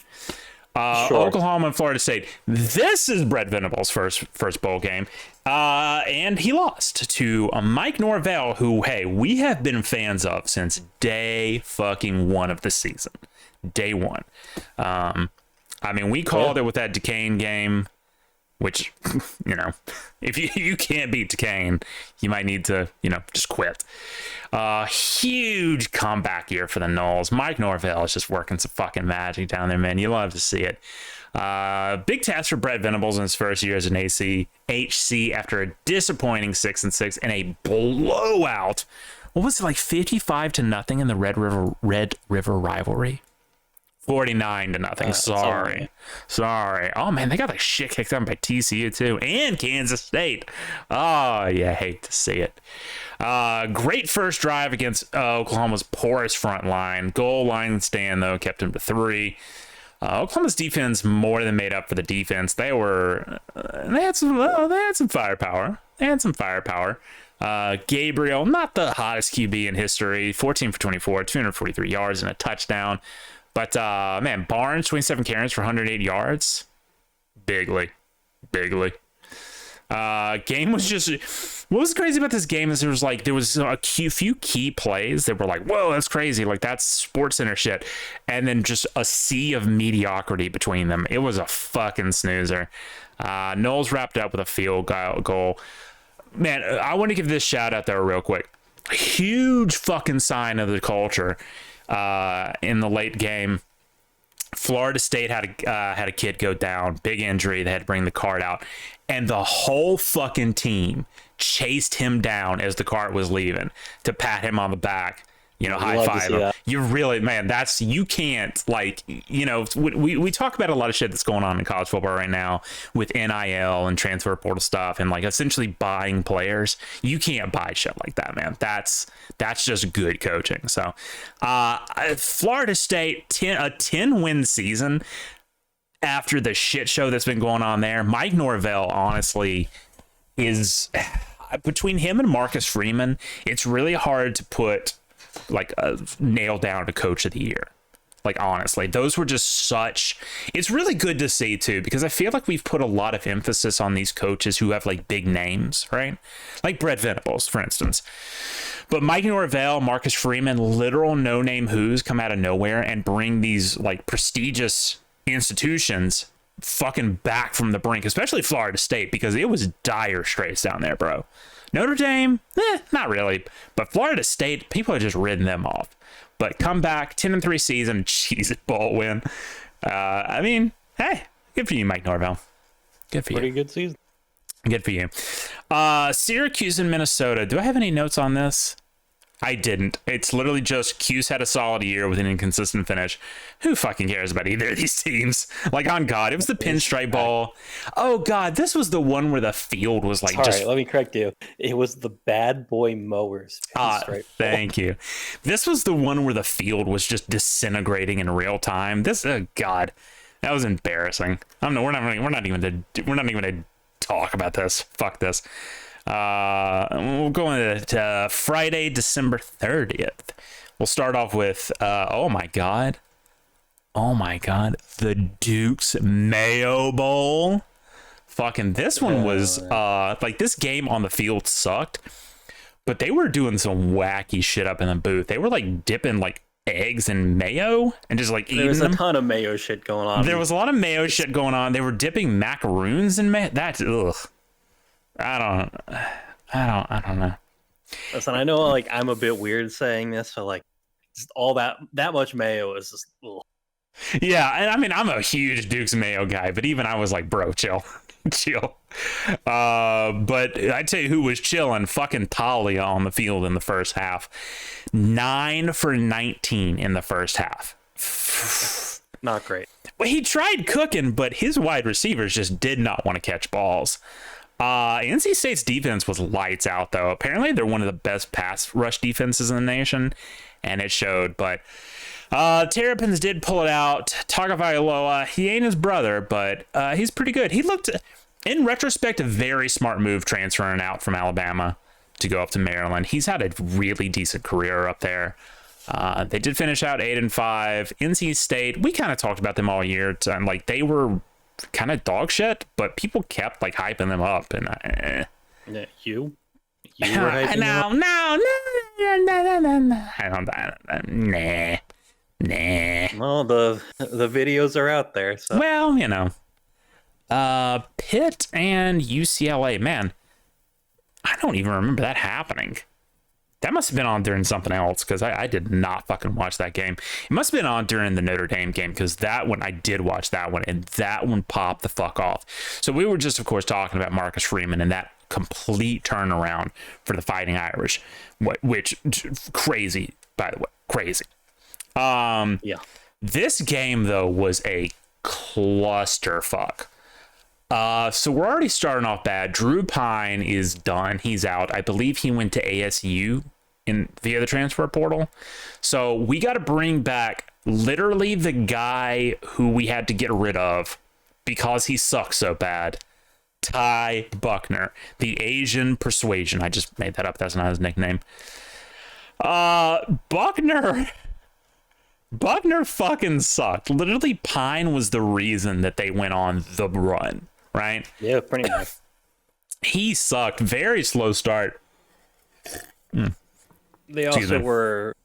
Sure. Oklahoma and Florida State. This is Brett Venables' first bowl game. And he lost to Mike Norvell, who, hey, we have been fans of since day fucking one of the season. Day one. I mean, we called it with that Duquesne game, which, you know, if you can't beat Duquesne, you might need to, you know, just quit. Huge comeback year for the Noles. Mike Norvell is just working some fucking magic down there, man. You love to see it. Big task for Brett Venables in his first year as an HC after a disappointing 6-6 and a blowout. What was it, like 55-0 in the Red River rivalry? 49-0. Sorry. Oh man, they got like shit kicked out by TCU too, and Kansas State. Oh yeah, hate to see it. Great first drive against Oklahoma's porous front line. Goal line stand though kept him to 3. Oklahoma's defense more than made up for the defense. They had some firepower. Gabriel, not the hottest QB in history. 14 for 24, 243 yards and a touchdown. But, man, Barnes, 27 carries for 108 yards. Bigly. Game was just... What was crazy about this game is there was a few key plays that were like, whoa, that's crazy. Like, that's Sports Center shit. And then just a sea of mediocrity between them. It was a fucking snoozer. Knowles wrapped up with a field goal. Man, I want to give this shout out there real quick. Huge fucking sign of the culture. In the late game, Florida State had a kid go down, big injury. They had to bring the cart out, and the whole fucking team chased him down as the cart was leaving to pat him on the back. You know, high five him. You really, man, you can't, like, you know, we talk about a lot of shit that's going on in college football right now with NIL and transfer portal stuff and like essentially buying players. You can't buy shit like that, man. That's just good coaching. So, Florida State, a 10-win season after the shit show that's been going on there. Mike Norvell, honestly, is between him and Marcus Freeman, it's really hard to put like a nail down to coach of the year. Like, honestly, those were just such... It's really good to see, too, because I feel like we've put a lot of emphasis on these coaches who have, like, big names, right? Like Brett Venables, for instance. But Mike Norvell, Marcus Freeman, literal no-name who's come out of nowhere and bring these, like, prestigious institutions fucking back from the brink, especially Florida State, because it was dire straits down there, bro. Notre Dame, not really. But Florida State, people are just ridden them off. But come back, 10-3 season, Cheez It Bowl win. I mean, hey, good for you, Mike Norvell. Good for you. Pretty good season. Good for you. Syracuse and Minnesota. Do I have any notes on this? I didn't. It's literally just Cuse had a solid year with an inconsistent finish. Who fucking cares about either of these teams? Like, on God, it was the pinstripe ball. Oh, God, this was the one where the field was like... All right, let me correct you. It was the Bad Boy Mowers pinstripe thank you. This was the one where the field was just disintegrating in real time. This, oh, God, that was embarrassing. I don't know. We're not even to talk about this. Fuck this. We'll go into Friday, December 30th. We'll start off with oh my god, the Duke's Mayo Bowl. Fucking this one was like, this game on the field sucked, but they were doing some wacky shit up in the booth. They were like dipping like eggs in mayo and just like eating them. There was a ton of mayo shit going on. There was a lot of mayo shit going on. They were dipping macaroons in mayo. That's ugh. I don't know. Listen, I know, like, I'm a bit weird saying this, but like, just all that much mayo is just... Ugh. Yeah, and I mean, I'm a huge Duke's Mayo guy, but even I was like, bro, chill. But I'd tell you who was chilling. Fucking Talia on the field in the first half. 9 for 19 in the first half. Not great. Well, he tried cooking, but his wide receivers just did not want to catch balls. NC State's defense was lights out, though. Apparently, they're one of the best pass rush defenses in the nation, and it showed. But Terrapins did pull it out. Tagovailoa, he ain't his brother, but he's pretty good. He looked, in retrospect, a very smart move transferring out from Alabama to go up to Maryland. He's had a really decent career up there. They did finish out 8-5. NC State, we kind of talked about them all year. Like they were kind of dog shit, but people kept like hyping them up. And you were hyping them up? Nah. Well, the videos are out there. So. Well, you know, Pitt and UCLA, man, I don't even remember that happening. That must have been on during something else because I did not fucking watch that game. It must have been on during the Notre Dame game because that one, I did watch that one, and that one popped the fuck off. So we were just, of course, talking about Marcus Freeman and that complete turnaround for the Fighting Irish, which crazy, by the way, crazy. Yeah. This game, though, was a clusterfuck. So we're already starting off bad. Drew Pine is done. He's out. I believe he went to ASU via the transfer portal. So we got to bring back literally the guy who we had to get rid of because he sucks so bad. Ty Buckner, the Asian Persuasion. I just made that up. That's not his nickname. Buckner fucking sucked. Literally, Pine was the reason that they went on the run. Right? Yeah, pretty much. He sucked. Very slow start. They also were,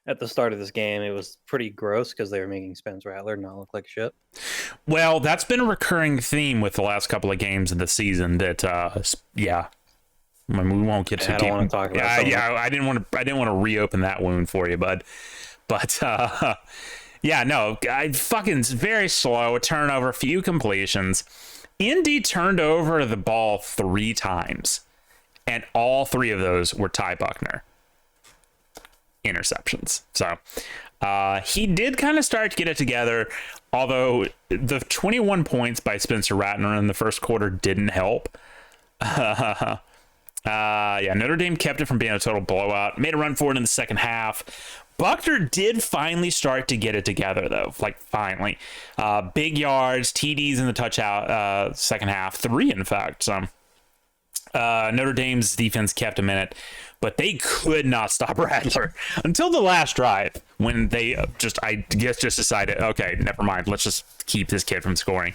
at the start of this game, it was pretty gross because they were making Spence Rattler not look like shit. Well, that's been a recurring theme with the last couple of games of the season that, yeah. I mean, we won't get to I don't want to talk about it. Yeah, I didn't want to reopen that wound for you, bud. But, yeah, no, fucking very slow. A turnover, few completions. Indy turned over the ball 3 times, and all 3 of those were Ty Buckner interceptions. So he did kind of start to get it together, although the 21 points by Spencer Rattler in the first quarter didn't help. Yeah, Notre Dame kept it from being a total blowout, made a run for it in the second half. Buckner did finally start to get it together, though. Like, finally. Big yards, TDs in the touchout second half. 3, in fact. So, Notre Dame's defense kept him in it, but they could not stop Rattler until the last drive when they just decided, okay, never mind. Let's just keep this kid from scoring.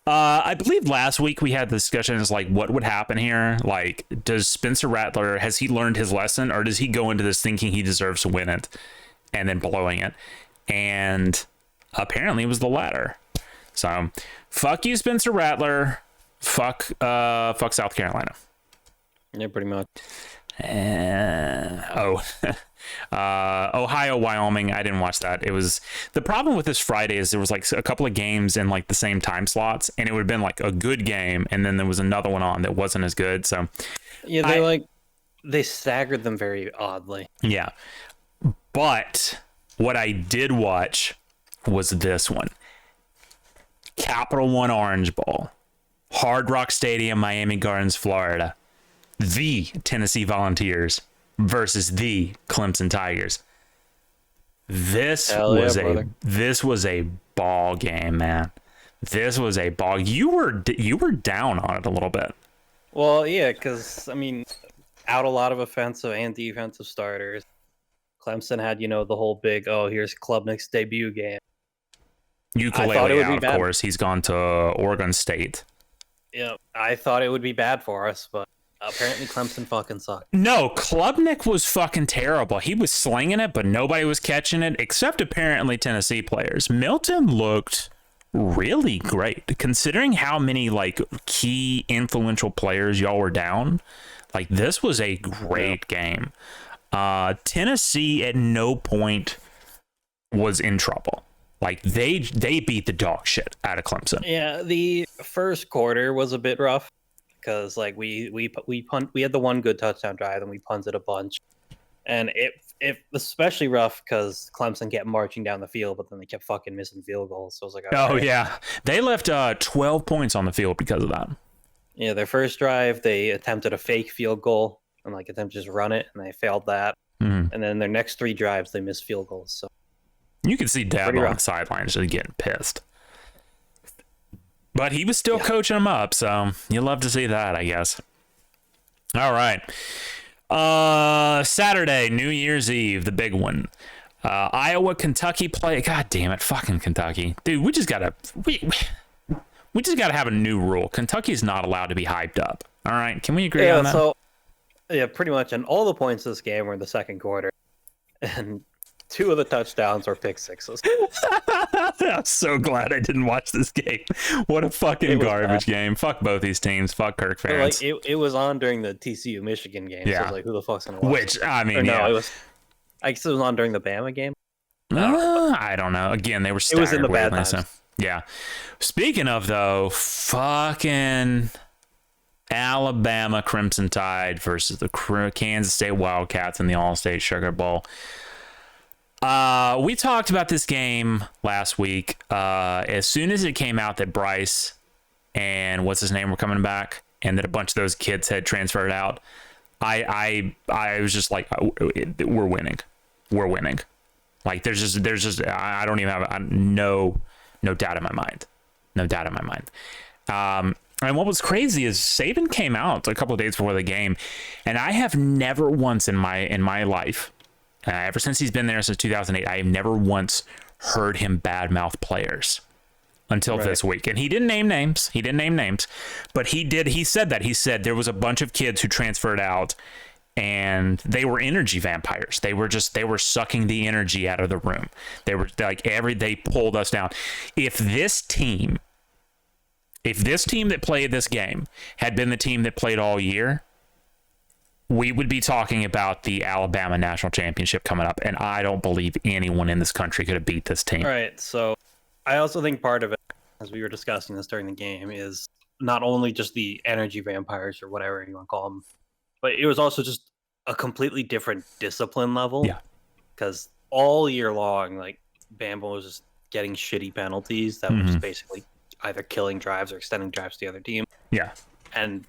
I believe last week we had the discussion is like, what would happen here? Like, does Spencer Rattler, has he learned his lesson, or does he go into this thinking he deserves to win it and then blowing it? And apparently it was the latter. So fuck you, Spencer Rattler. Fuck South Carolina. Yeah, pretty much. Ohio, Wyoming. I didn't watch that. It was the problem with this Friday is there was like a couple of games in like the same time slots, and it would have been like a good game, and then there was another one on that wasn't as good. So yeah, they staggered them very oddly. Yeah, but what I did watch was this one: Capital One Orange Bowl, Hard Rock Stadium, Miami Gardens, Florida. The Tennessee Volunteers versus the Clemson Tigers. This was a ball game, man. This was a ball. You were down on it a little bit. Well, yeah, because I mean, out a lot of offensive and defensive starters. Clemson had, the whole big, here's Klubnik's debut game. Ukulele out, of course. He's gone to Oregon State. Yeah, I thought it would be bad for us, but apparently Clemson fucking sucked. No, Klubnik was fucking terrible. He was slinging it, but nobody was catching it, except apparently Tennessee players. Milton looked really great, considering how many like key influential players y'all were down. Like, this was a great game. Tennessee at no point was in trouble. Like, they beat the dog shit out of Clemson. Yeah, the first quarter was a bit rough because like we had the one good touchdown drive and we punted a bunch, and it especially rough because Clemson kept marching down the field, but then they kept fucking missing field goals. So I was like, yeah, they left 12 points on the field because of that. Yeah, their first drive they attempted a fake field goal and like attempted to just run it, and they failed that. Mm-hmm. And then their next 3 drives they missed field goals. So you could see Dabo on the sidelines just getting pissed. But he was still coaching them up, so you love to see that, I guess. All right. Saturday, New Year's Eve, the big one. Iowa, Kentucky play. God damn it, fucking Kentucky, dude. We just gotta have a new rule. Kentucky's not allowed to be hyped up. All right, can we agree on that? So pretty much. And all the points this game were in the second quarter, and 2 of the touchdowns were pick sixes. I'm so glad I didn't watch this game. What a fucking garbage game. Fuck both these teams. Fuck Kirk fans. Like it was on during the TCU Michigan game. Yeah. So like, who the fuck's gonna watch? Which I mean, no, it was. I guess it was on during the Bama game. I don't know. Again, they were staggered. It was in the bad weirdly, times. so, yeah. Speaking of though, fucking Alabama Crimson Tide versus the Kansas State Wildcats in the All-State Sugar Bowl. We talked about this game last week. As soon as it came out that Bryce and what's his name were coming back, and that a bunch of those kids had transferred out, I was just like, we're winning. Like there's just I don't even have no doubt in my mind. And what was crazy is Saban came out a couple of days before the game, and I have never once in my life, ever since he's been there since 2008, I have never once heard him badmouth players until this week. And he didn't name names. But he said that. He said there was a bunch of kids who transferred out, and they were energy vampires. They were sucking the energy out of the room. They were like they pulled us down. If this team that played this game had been the team that played all year, we would be talking about the Alabama national championship coming up, and I don't believe anyone in this country could have beat this team. All right, so I also think part of it, as we were discussing this during the game, is not only just the energy vampires or whatever you want to call them, but it was also just a completely different discipline level. Yeah. Because all year long, like, Bama was just getting shitty penalties that were just basically either killing drives or extending drives to the other team. Yeah. And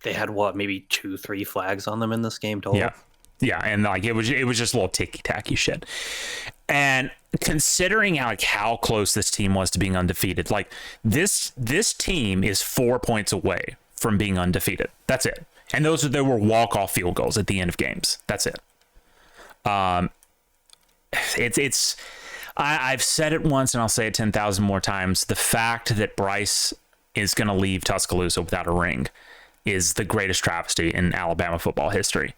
they had maybe 2-3 flags on them in this game total. Yeah, and like it was just a little ticky-tacky shit. And considering like how close this team was to being undefeated, like this team is 4 points away from being undefeated. That's it. And there were walk-off field goals at the end of games. That's it. I've said it once and I'll say it 10,000 more times. The fact that Bryce is going to leave Tuscaloosa without a ring is the greatest travesty in Alabama football history,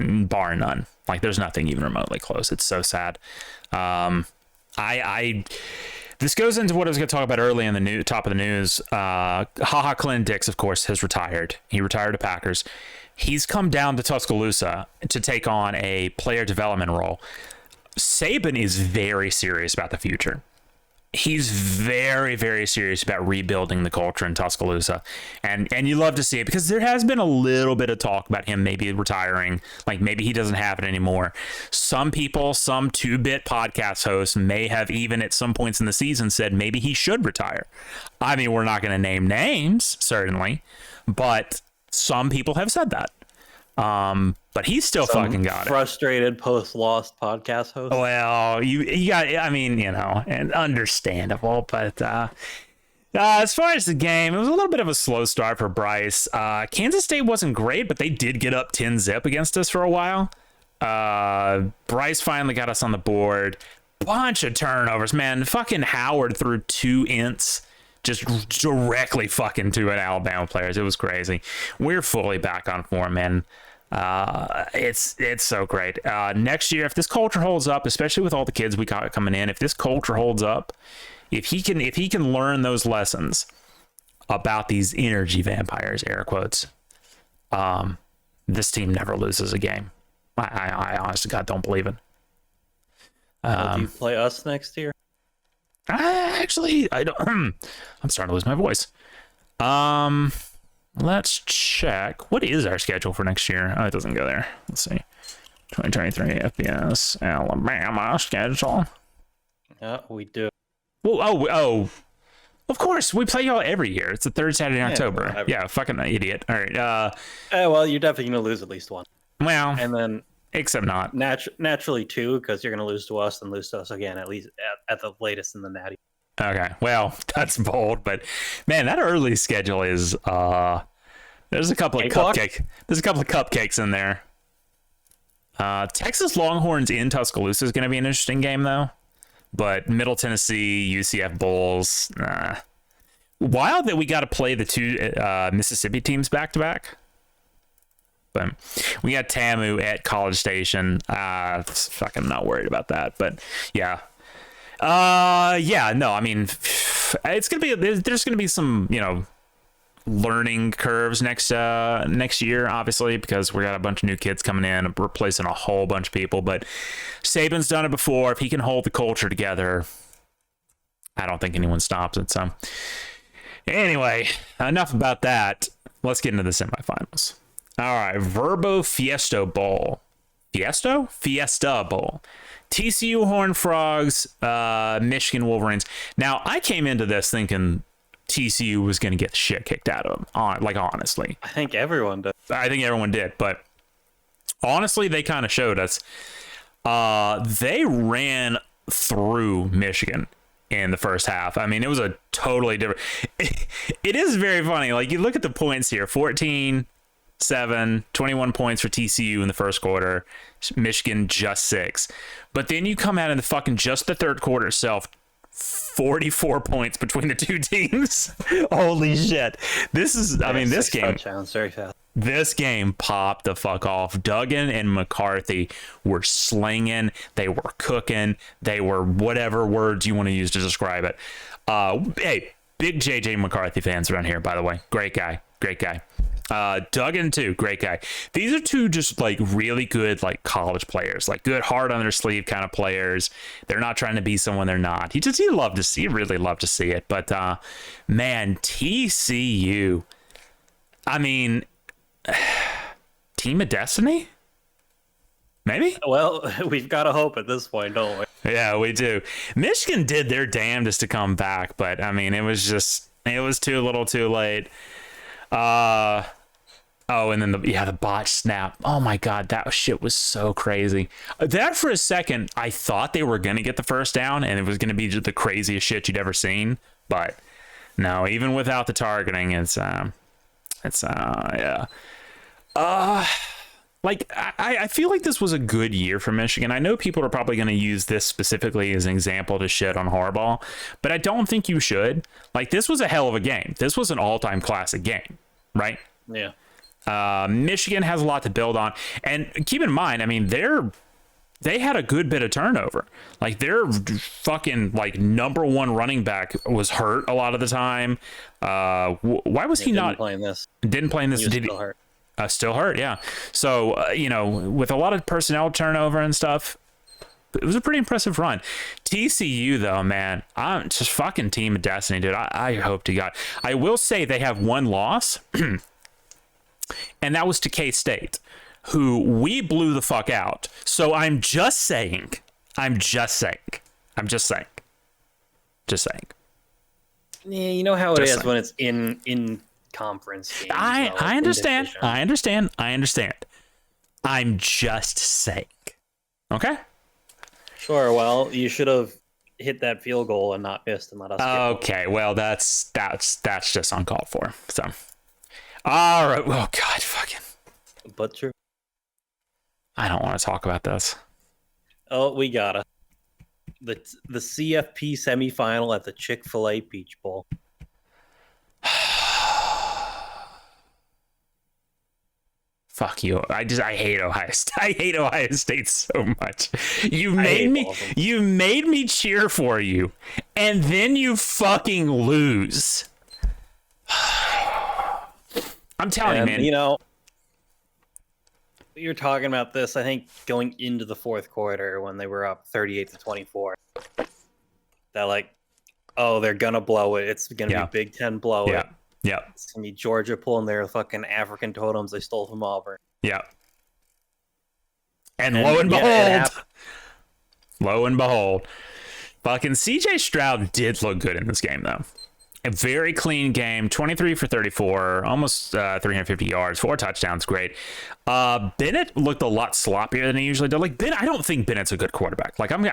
bar none. Like there's nothing even remotely close. It's so sad. This goes into what I was going to talk about early in the top of the news. Clinton Dix, of course, has retired. He retired to Packers. He's come down to Tuscaloosa to take on a player development role. Saban is very serious about the future. He's very, very serious about rebuilding the culture in Tuscaloosa. And you love to see it because there has been a little bit of talk about him maybe retiring, like maybe he doesn't have it anymore. Some people, some 2-bit podcast hosts may have even at some points in the season said maybe he should retire. I mean, we're not going to name names, certainly, but some people have said that. But he's still fucking got it. Frustrated post-lost podcast host. Well, you got, I mean, and understandable, but as far as the game, it was a little bit of a slow start for Bryce. Kansas State wasn't great, but they did get up 10-zip against us for a while. Bryce finally got us on the board. Bunch of turnovers, man. Fucking Howard threw 2 ints just directly fucking to an Alabama players. It was crazy. We're fully back on form, man. It's so great. Next year, if this culture holds up, especially with all the kids we got coming in, if this culture holds up, if he can learn those lessons about these energy vampires, air quotes, this team never loses a game. I honestly, God, don't believe it. Do you play us next year? I don't. I'm starting to lose my voice. Let's check. What is our schedule for next year? Oh, it doesn't go there. Let's see. 2023 FBS Alabama schedule. Yeah, we do. Well, of course, we play y'all every year. It's the third Saturday in October. Whatever. Yeah, fucking idiot. All right. Well, you're definitely gonna lose at least one. Well, And then except not. naturally 2, because you're gonna lose to us and lose to us again at least at the latest in the Natty. Okay. Well, that's bold, but man, that early schedule is there's a couple of cupcakes in there. Texas Longhorns in Tuscaloosa is going to be an interesting game, though. But Middle Tennessee, UCF Bulls. Wild that we got to play the two Mississippi teams back to back. But we got TAMU at College Station. Fucking not worried about that. But yeah. No, I mean, it's going to be, there's going to be some, learning curves next year, obviously, because we got a bunch of new kids coming in, replacing a whole bunch of people. But Saban's done it before. If he can hold the culture together, I don't think anyone stops it. So anyway, enough about that. Let's get into the semifinals. All right, Verbo Fiesta Bowl. Fiesta Bowl. TCU Horned Frogs, Michigan Wolverines. Now, I came into this thinking TCU was going to get the shit kicked out of them, honestly. I think everyone did. But honestly, they kind of showed us. They ran through Michigan in the first half. I mean, it was a totally different... It is very funny. Like, you look at the points here, 14... 21 points for TCU in the first quarter, Michigan just 6. But then you come out in the fucking just the third quarter itself, 44 points between the two teams. Holy shit. This game touchdowns very fast. This game popped the fuck off. Duggan and McCarthy were slinging, they were cooking, they were whatever words you want to use to describe it. Hey, big JJ McCarthy fans around here, by the way. Great guy. Duggan too, great guy. These are two just like really good like college players, like good hard on their sleeve kind of players. They're not trying to be someone they're not. He really love to see it. But man, TCU, I mean, team of destiny, maybe. Well, we've got to hope at this point, don't we? Yeah, we do. Michigan did their damnedest to come back, but I mean, it was too little, too late. And then the botch snap. Oh my god, that shit was so crazy. That for a second, I thought they were gonna get the first down and it was gonna be just the craziest shit you'd ever seen. But no, even without the targeting, I feel like this was a good year for Michigan. I know people are probably going to use this specifically as an example to shit on Harbaugh, but I don't think you should. Like, this was a hell of a game. This was an all-time classic game, right? Yeah. Michigan has a lot to build on. And keep in mind, I mean, they had a good bit of turnover. Like, their fucking, like, number one running back was hurt a lot of the time. Why was he not playing this? Didn't play in this. He was still hurt. Still hurt, yeah. So, with a lot of personnel turnover and stuff, it was a pretty impressive run. TCU, though, man, I'm just fucking team of destiny, dude. I hope to God. I will say they have one loss, and that was to K-State, who we blew the fuck out. So I'm just saying. Yeah, you know how it is when it's in conference games. I understand. I'm just saying. Okay? Sure, well, you should have hit that field goal and not missed and let us Okay, well, that's just uncalled for. So, all right. Oh, God, fucking. But true. I don't want to talk about this. Oh, we gotta. The CFP semifinal at the Chick-fil-A Peach Bowl. Fuck you. I hate Ohio State. I hate Ohio State so much. You made me cheer for you, and then you fucking lose. I'm telling you, man. You know, you're talking about this, I think, going into the fourth quarter when they were up 38-24. That like, oh, they're gonna blow it. It's gonna be Big Ten blow it. Yeah. It's gonna be Georgia pulling their fucking African totems they stole from Auburn. Yeah. And lo and behold, fucking CJ Stroud did look good in this game, though. A very clean game, 23 for 34, almost 350 yards, 4 touchdowns, great. Bennett looked a lot sloppier than he usually did. Like, I don't think Bennett's a good quarterback. Like, I don't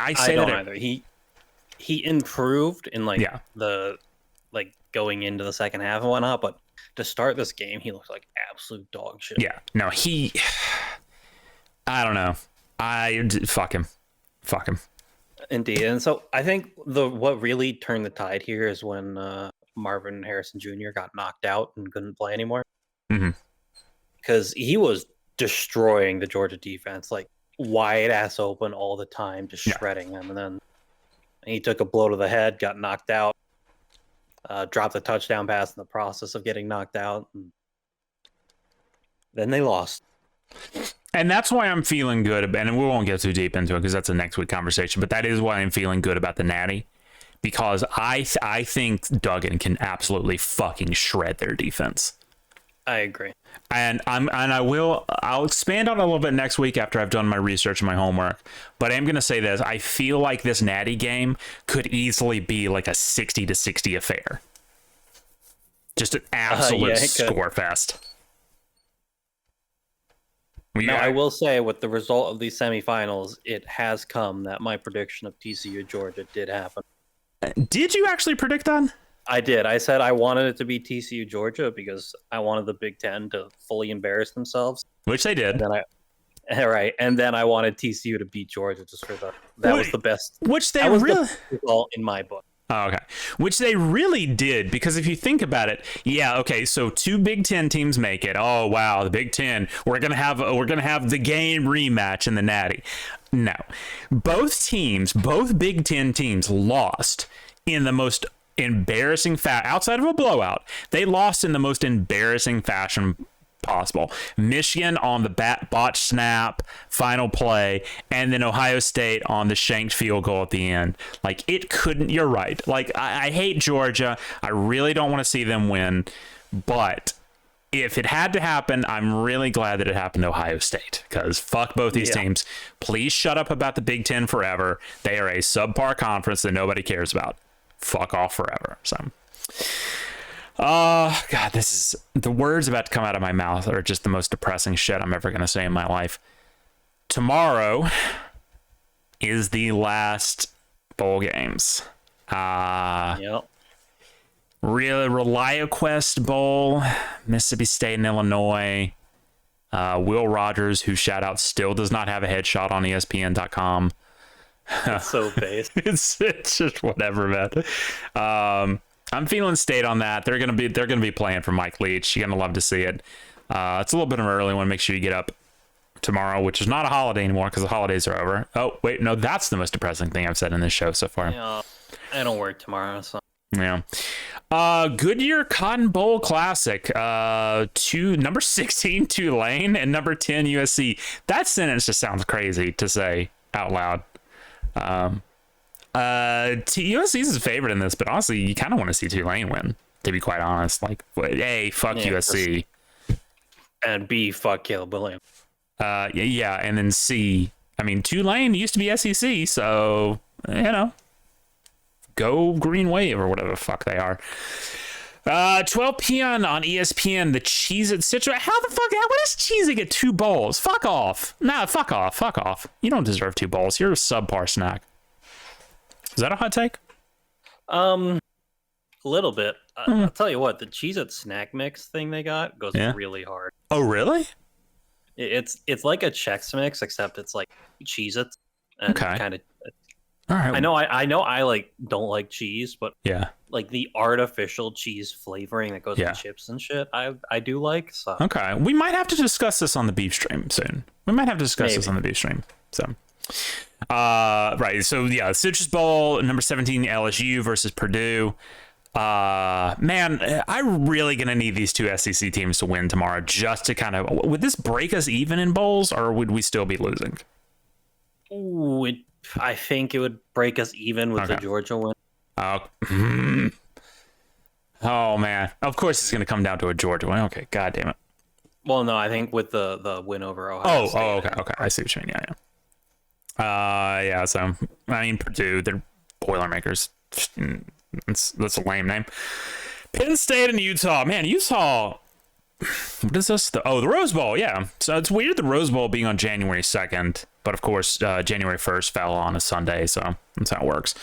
either. He improved in the going into the second half and whatnot, but to start this game, he looked like absolute dog shit. Yeah, no, I don't know. Fuck him. Fuck him. Indeed. And so I think what really turned the tide here is when Marvin Harrison Jr. got knocked out and couldn't play anymore. Because he was destroying the Georgia defense, like wide ass open all the time, just shredding them. And then he took a blow to the head, got knocked out, dropped a touchdown pass in the process of getting knocked out. And then they lost. And that's why I'm feeling good about, and we won't get too deep into it because that's a next week conversation, but that is why I'm feeling good about the Natty, because I think Duggan can absolutely fucking shred their defense. I agree. And I'll expand on it a little bit next week after I've done my research and my homework. But I'm going to say this. I feel like this Natty game could easily be like a 60-60 affair. Just an absolute score fest. Now, I will say, with the result of these semifinals, it has come that my prediction of TCU Georgia did happen. Did you actually predict that? I did. I said I wanted it to be TCU Georgia because I wanted the Big Ten to fully embarrass themselves, which they did. And then I wanted TCU to beat Georgia just for that was the best. Which they really result in my book. Oh, okay. Which they really did, because if you think about it, so 2 Big Ten teams make it. Oh wow, the Big Ten. We're gonna have the game rematch in the Natty. No, both Big Ten teams lost in the most embarrassing outside of a blowout. They lost in the most embarrassing fashion possible. Michigan on the botch snap, final play, and then Ohio State on the shanked field goal at the end. Like, it couldn't. You're right. Like, I hate Georgia. I really don't want to see them win, but if it had to happen, I'm really glad that it happened to Ohio State, because fuck both these teams. Please shut up about the Big Ten forever. They are a subpar conference that nobody cares about. Fuck off forever. So God, this is, the words about to come out of my mouth are just the most depressing shit I'm ever going to say in my life. Tomorrow is the last bowl games. Really, ReliaQuest Bowl, Mississippi State and Illinois. Will Rodgers, who shout out still does not have a headshot on ESPN.com. It's so base. it's just whatever, man. I'm feeling State on that. They're gonna be playing for Mike Leach. You're gonna love to see it. It's a little bit of an early one. Make sure you get up tomorrow, which is not a holiday anymore because the holidays are over. Oh wait, no, that's the most depressing thing I've said in this show so far. Yeah, I don't work tomorrow, so yeah. Goodyear Cotton Bowl Classic. Number 16 Tulane and number 10 USC. That sentence just sounds crazy to say out loud. USC is a favorite in this, but honestly, you kind of want to see Tulane win, to be quite honest. Like, A, fuck USC. And B, fuck Caleb Williams. Yeah, and then C, I mean, Tulane used to be SEC, so, go Green Wave or whatever the fuck they are. 12 p.m. on ESPN, the Cheez-It situation. What does Cheez-It get 2 bowls? Fuck off. Nah, fuck off. You don't deserve 2 bowls. You're a subpar snack. Is that a hot take? A little bit. I'll tell you what, the Cheez-It snack mix thing they got goes really hard. Oh, really? It's like a Chex Mix, except it's like Cheez-It. And kind of. All right. I know I like don't like cheese, but yeah, like the artificial cheese flavoring that goes with chips and shit, I do like. So okay, we might have to discuss this on the beef stream soon. So right, so yeah, Citrus Bowl, number 17 LSU versus Purdue. Man, I'm really gonna need these 2 SEC teams to win tomorrow just to kind of, would this break us even in bowls, or would we still be losing? Ooh, I think it would break us even with the Georgia win. Oh man, of course it's going to come down to a Georgia win. Okay, god damn it. Well, no, I think with the win over Ohio State. Okay, I see what you mean. Yeah. So I mean, Purdue, they're Boilermakers. That's a lame name. Penn State and Utah. Man, Utah. What is this? The Rose Bowl. Yeah. So it's weird the Rose Bowl being on January 2nd. But of course, January 1st fell on a Sunday, so that's how it works.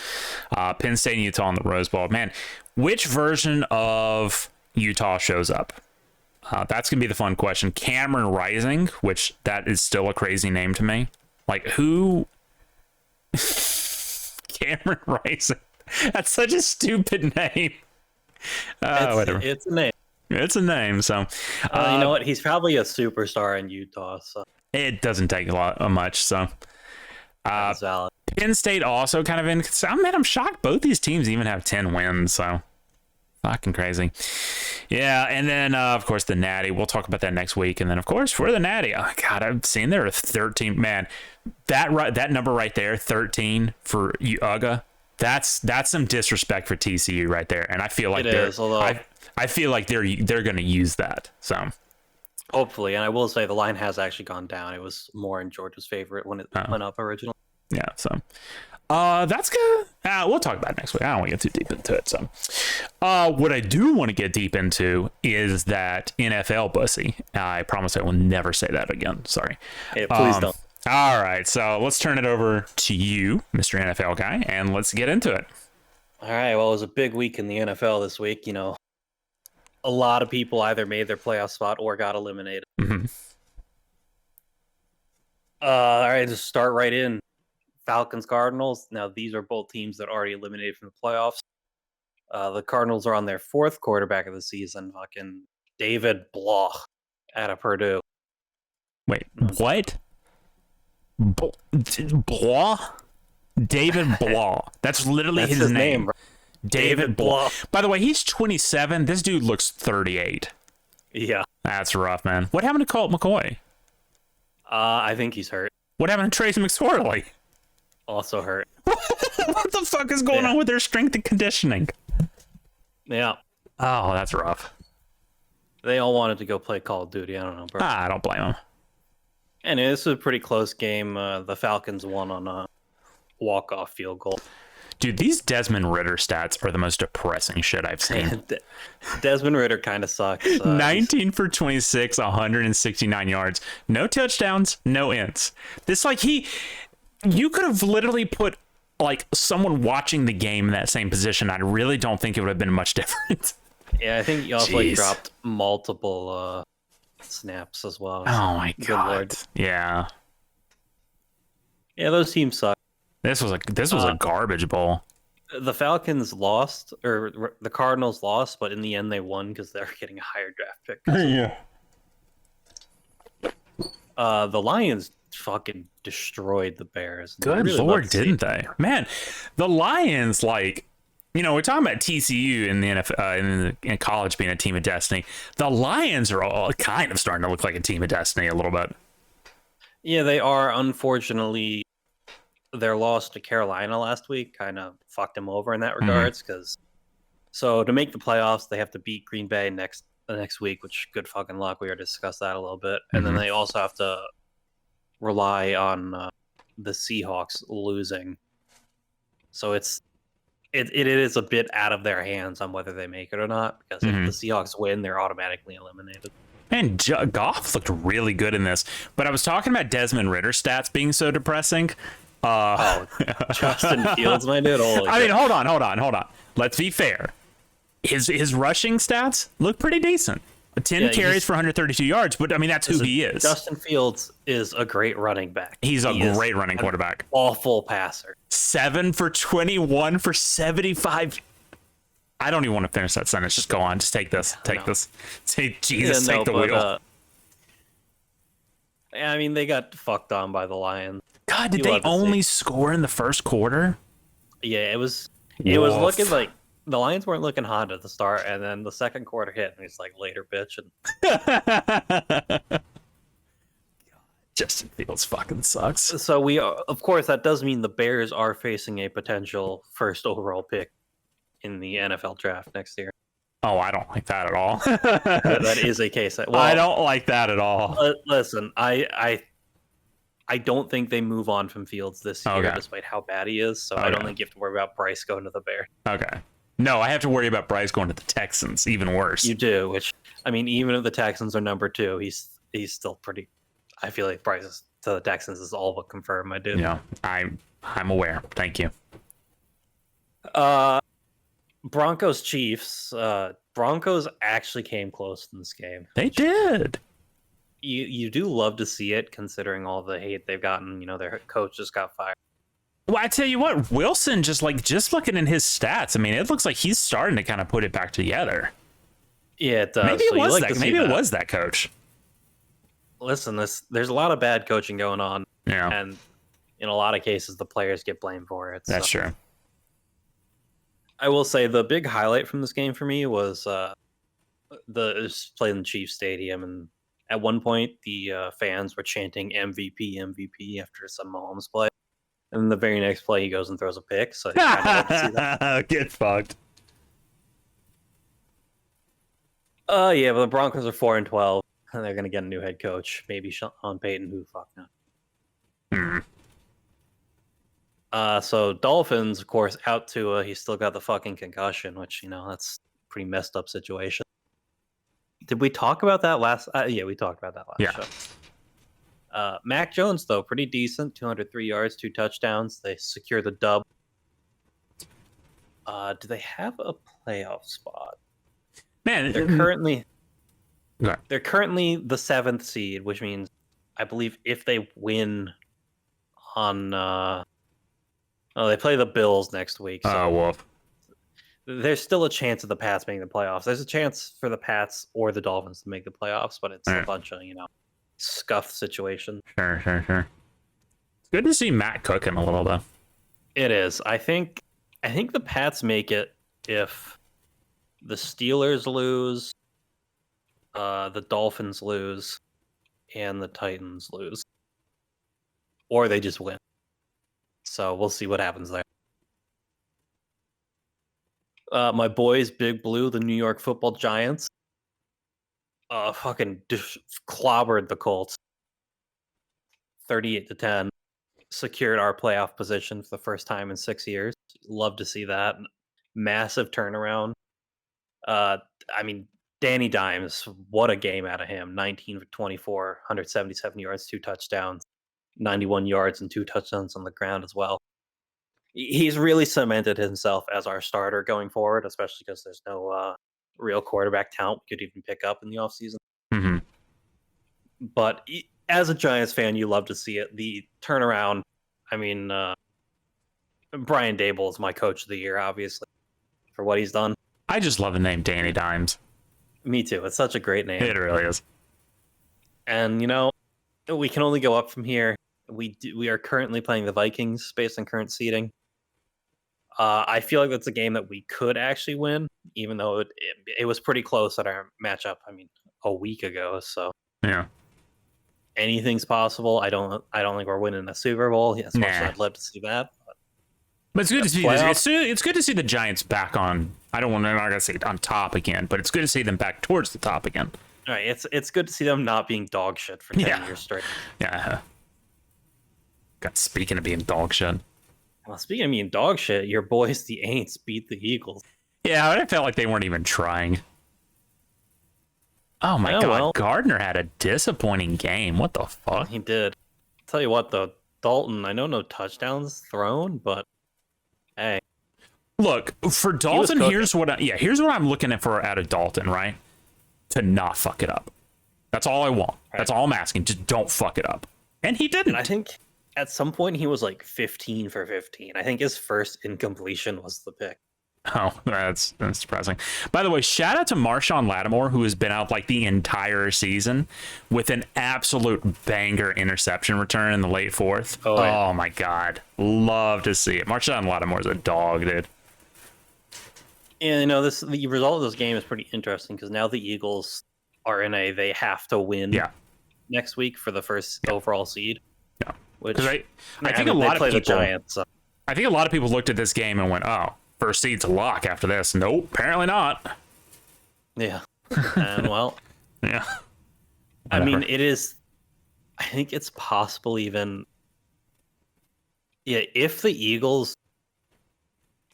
Penn State and Utah in the Rose Bowl. Man, which version of Utah shows up? That's going to be the fun question. Cameron Rising, which that is still a crazy name to me. Like who? Cameron Rice. That's such a stupid name. Whatever. It's a name. It's a name. So You know what? He's probably a superstar in Utah. So it doesn't take a lot much. So that's valid. Penn State also kind of in. I'm shocked both these teams even have 10 wins. So fucking crazy. Yeah, and then of course the Natty. We'll talk about that next week. And then of course for the Natty, oh god, I've seen there are 13. Man, that number right there, 13 for UGA. That's some disrespect for TCU right there. And I feel like I feel like they're going to use that. So hopefully, and I will say the line has actually gone down. It was more in Georgia's favorite when it went up originally. Yeah, so that's good. We'll talk about it next week. I don't want to get too deep into it. So what I do want to get deep into is that NFL bussy. I promise I will never say that again. Sorry. Hey, please don't. All right, so let's turn it over to you, Mr. NFL guy, and let's get into it. All right, well, it was a big week in the NFL this week. You know, a lot of people either made their playoff spot or got eliminated. Mm-hmm. All right, just start right in. Falcons, Cardinals. Now, these are both teams that already eliminated from the playoffs. The Cardinals are on their fourth quarterback of the season, fucking David Bloch out of Purdue. Wait, what? Blah? David Blah. That's literally his name. Right? David Blah. By the way, he's 27. This dude looks 38. Yeah. That's rough, man. What happened to Colt McCoy? I think he's hurt. What happened to Trace McSorley? Also hurt. What the fuck is going on with their strength and conditioning? Yeah. Oh, that's rough. They all wanted to go play Call of Duty. I don't know, bro. I don't blame them. And this was a pretty close game. The Falcons won on a walk-off field goal. Dude, these Desmond Ritter stats are the most depressing shit I've seen. Desmond Ritter kind of sucks. 19 for 26, 169 yards. No touchdowns, no ends. This, like, you could have literally put, like, someone watching the game in that same position. I really don't think it would have been much different. Yeah, I think he also like, dropped multiple snaps as well. Oh my god. Lord. Yeah. Yeah, those teams suck. This was a garbage bowl. The Falcons lost, or the Cardinals lost, but in the end they won because they're getting a higher draft pick. Yeah. The Lions fucking destroyed the Bears. Good really lord, didn't they? Man, the Lions, like, you know, we're talking about TCU in the NFL, in college being a team of destiny. The Lions are all kind of starting to look like a team of destiny a little bit. Yeah, they are. Unfortunately, their loss to Carolina last week kind of fucked them over in that regards. Because so to make the playoffs, they have to beat Green Bay the next week, which good fucking luck. We already discussed that a little bit, and then they also have to rely on the Seahawks losing. So it is a bit out of their hands on whether they make it or not, because if the Seahawks win, they're automatically eliminated. Man, Goff looked really good in this, but I was talking about Desmond Ritter stats being so depressing. Justin Fields, my dude. I mean, hold on. Let's be fair. His rushing stats look pretty decent. 10 carries for 132 yards, but I mean, that's who he is. Justin Fields is a great running back. He's a great running quarterback. Awful passer. 7 for 21 for 75. I don't even want to finish that sentence. Just go on. Just take this. Take this. Take Jesus. Take the wheel. I mean, they got fucked on by the Lions. God, did they only score in the first quarter? Yeah, it was looking like the Lions weren't looking hot at the start, and then the second quarter hit, and he's like, later, bitch. And Justin Fields fucking sucks. So of course, that does mean the Bears are facing a potential first overall pick in the NFL draft next year. Oh, I don't like that at all. That is a case. Well, I don't like that at all. Listen, I don't think they move on from Fields this year, despite how bad he is. So I don't think you have to worry about Bryce going to the Bears. Okay. No, I have to worry about Bryce going to the Texans. Even worse. You do, which, I mean, even if the Texans are number 2, he's still pretty. I feel like Bryce to the Texans is all but confirmed, my dude. Yeah, I'm aware. Thank you. Broncos Chiefs. Broncos actually came close in this game. They did. You do love to see it, considering all the hate they've gotten. Their coach just got fired. Well, I tell you what, Wilson just looking in his stats. I mean, it looks like he's starting to kind of put it back together. Yeah, it does. Maybe it So was like that. Maybe it was that coach. Listen, there's a lot of bad coaching going on, Yeah, and in a lot of cases, the players get blamed for it. that's true. I will say the big highlight from this game for me was it was played in Chiefs Stadium, and at one point the fans were chanting MVP, MVP after some Mahomes play, and then the very next play he goes and throws a pick. So I kind of love to see that. Get fucked. Yeah, but the Broncos are 4-12, and they're gonna get a new head coach, maybe Sean Payton. Who fuck knows? So Dolphins, of course, out Tua. He's still got the fucking concussion, which that's a pretty messed up situation. Did we talk about that last? Yeah, we talked about that last show. Mac Jones, though, pretty decent. 203 yards, 2 touchdowns. They secure the dub. Do they have a playoff spot? Man, they're currently the 7th seed, which means I believe if they win on they play the Bills next week. So woof. There's still a chance of the Pats making the playoffs. There's a chance for the Pats or the Dolphins to make the playoffs, but it's a bunch of scuffed situations. Sure. It's good to see Matt cooking a little though. It is. I think the Pats make it if the Steelers lose, the Dolphins lose, and the Titans lose, or they just win. So we'll see what happens there. My boys, Big Blue, the New York Football Giants, fucking clobbered the Colts, 38-10. Secured our playoff position for the first time in 6 years. Love to see that. Massive turnaround. I mean, Danny Dimes, what a game out of him. 19 for 24, 177 yards, 2 touchdowns, 91 yards and 2 touchdowns on the ground as well. He's really cemented himself as our starter going forward, especially because there's no real quarterback talent we could even pick up in the offseason. Mm-hmm. But as a Giants fan, you love to see it. The turnaround, I mean, Brian Dable is my coach of the year, obviously, for what he's done. I just love the name Danny Dimes. Me too. It's such a great name. It really is. And, we can only go up from here. We are currently playing the Vikings based on current seeding. I feel like that's a game that we could actually win, even though it was pretty close at our matchup, a week ago. So yeah, anything's possible. I don't think we're winning a Super Bowl as much as I'd love to see that. But it's good to see it's good to see the Giants back on. I'm not gonna say on top again, but it's good to see them back towards the top again. All right, it's good to see them not being dog shit for 10 years straight. Yeah. God, speaking of being dog shit. Well, speaking of being dog shit, your boys, the Aints, beat the Eagles. Yeah, I felt like they weren't even trying. Oh my God, well, Gardner had a disappointing game. What the fuck? He did. I'll tell you what, though, Dalton, I know no touchdowns thrown, but hey. Look, for Dalton, here's what I'm looking for out of Dalton, right? To not fuck it up. That's all I want. Right. That's all I'm asking. Just don't fuck it up. And he didn't. And I think at some point he was like 15 for 15. I think his first incompletion was the pick. Oh, that's surprising. By the way, shout out to Marshawn Lattimore, who has been out like the entire season with an absolute banger interception return in the late 4th. Oh my God. Love to see it. Marshawn Lattimore's a dog, dude. And the result of this game is pretty interesting because now the Eagles are in they have to win next week for the first overall seed. Yeah. Which I think a lot of people, the Giants, so. I think a lot of people looked at this game and went, "Oh, first seed's a lock after this." Nope, apparently not. Yeah. And well, yeah. I mean, it is. I think it's possible even. Yeah, if the Eagles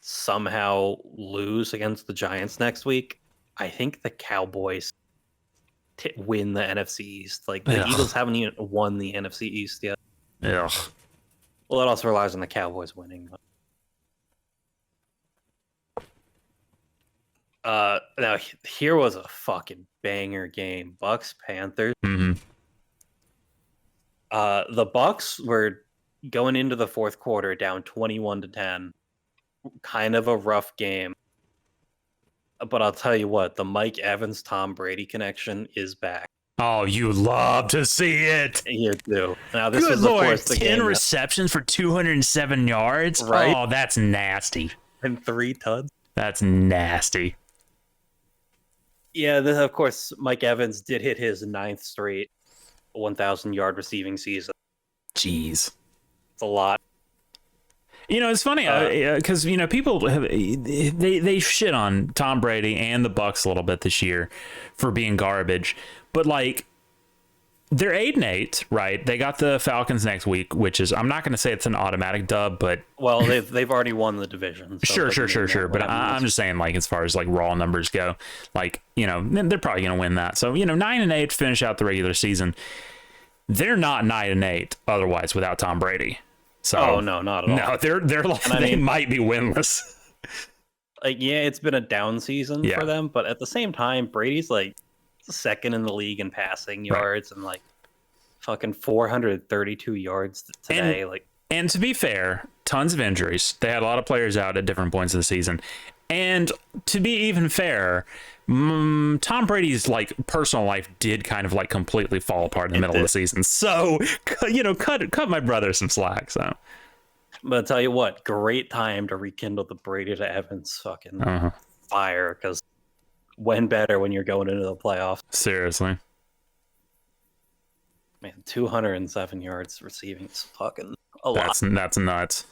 somehow lose against the Giants next week, I think the Cowboys win the NFC East. Like the Eagles haven't even won the NFC East yet. Yeah. Well, it also relies on the Cowboys winning. Now here was a fucking banger game. Bucks Panthers. Mm-hmm. The Bucks were going into the fourth quarter down 21-10. Kind of a rough game. But I'll tell you what, the Mike Evans Tom Brady connection is back. Oh, you love to see it. You do. Now this Good was, of Lord, course, the 10 game receptions for 207 yards? Right? Oh, that's nasty. And 3 tuds. That's nasty. Yeah, of course, Mike Evans did hit his 9th straight 1,000-yard receiving season. Jeez. It's a lot. You know, it's funny because people they shit on Tom Brady and the Bucks a little bit this year for being garbage, but like they're 8-8, right? They got the Falcons next week, which is, I'm not going to say it's an automatic dub, but well, they've already won the division. So sure. But I'm just saying, like, as far as like raw numbers go, like, they're probably going to win that. So 9-8 to finish out the regular season. They're not 9-8 otherwise without Tom Brady. So no, not at all. No, they're like, they might be winless. Like, yeah, it's been a down season for them, but at the same time, Brady's like second in the league in passing yards and like fucking 432 yards today. And to be fair, tons of injuries. They had a lot of players out at different points of the season. And to be even fair, Tom Brady's like personal life did kind of like completely fall apart in the middle of the season. So, cut my brother some slack. So, but I'll tell you what, great time to rekindle the Brady to Evans fucking fire, because when better when you're going into the playoffs. Seriously. Man, 207 yards receiving is fucking a lot. That's nuts.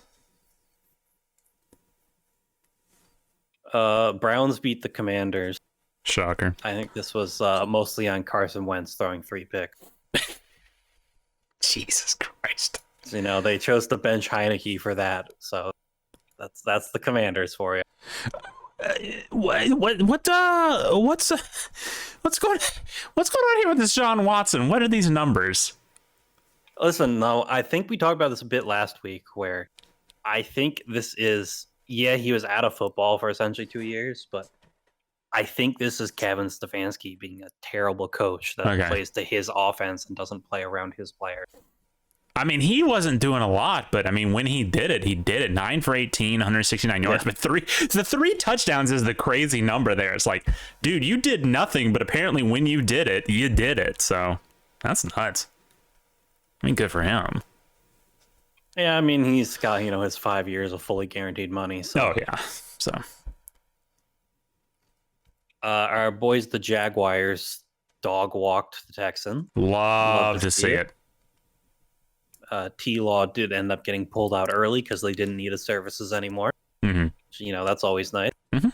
Browns beat the Commanders. Shocker. I think this was mostly on Carson Wentz throwing 3 picks. Jesus Christ. So, they chose to bench Heineke for that. So that's the Commanders for you. What's going on here with this Sean Watson? What are these numbers? Listen, no, I think we talked about this a bit last week, where I think this is, he was out of football for essentially 2 years, but I think this is Kevin Stefanski being a terrible coach that plays to his offense and doesn't play around his players. I mean, he wasn't doing a lot, but I mean, when he did it. 9 for 18, 169 yards, but the 3 touchdowns is the crazy number there. It's like, dude, you did nothing, but apparently when you did it, you did it. So that's nuts. I mean, good for him. Yeah, I mean, he's got, his 5 years of fully guaranteed money. So. Oh, yeah. So. Our boys, the Jaguars, dog walked the Texans. Love to see it. T-Law did end up getting pulled out early because they didn't need his services anymore. Mm-hmm. So, that's always nice. Mm-hmm.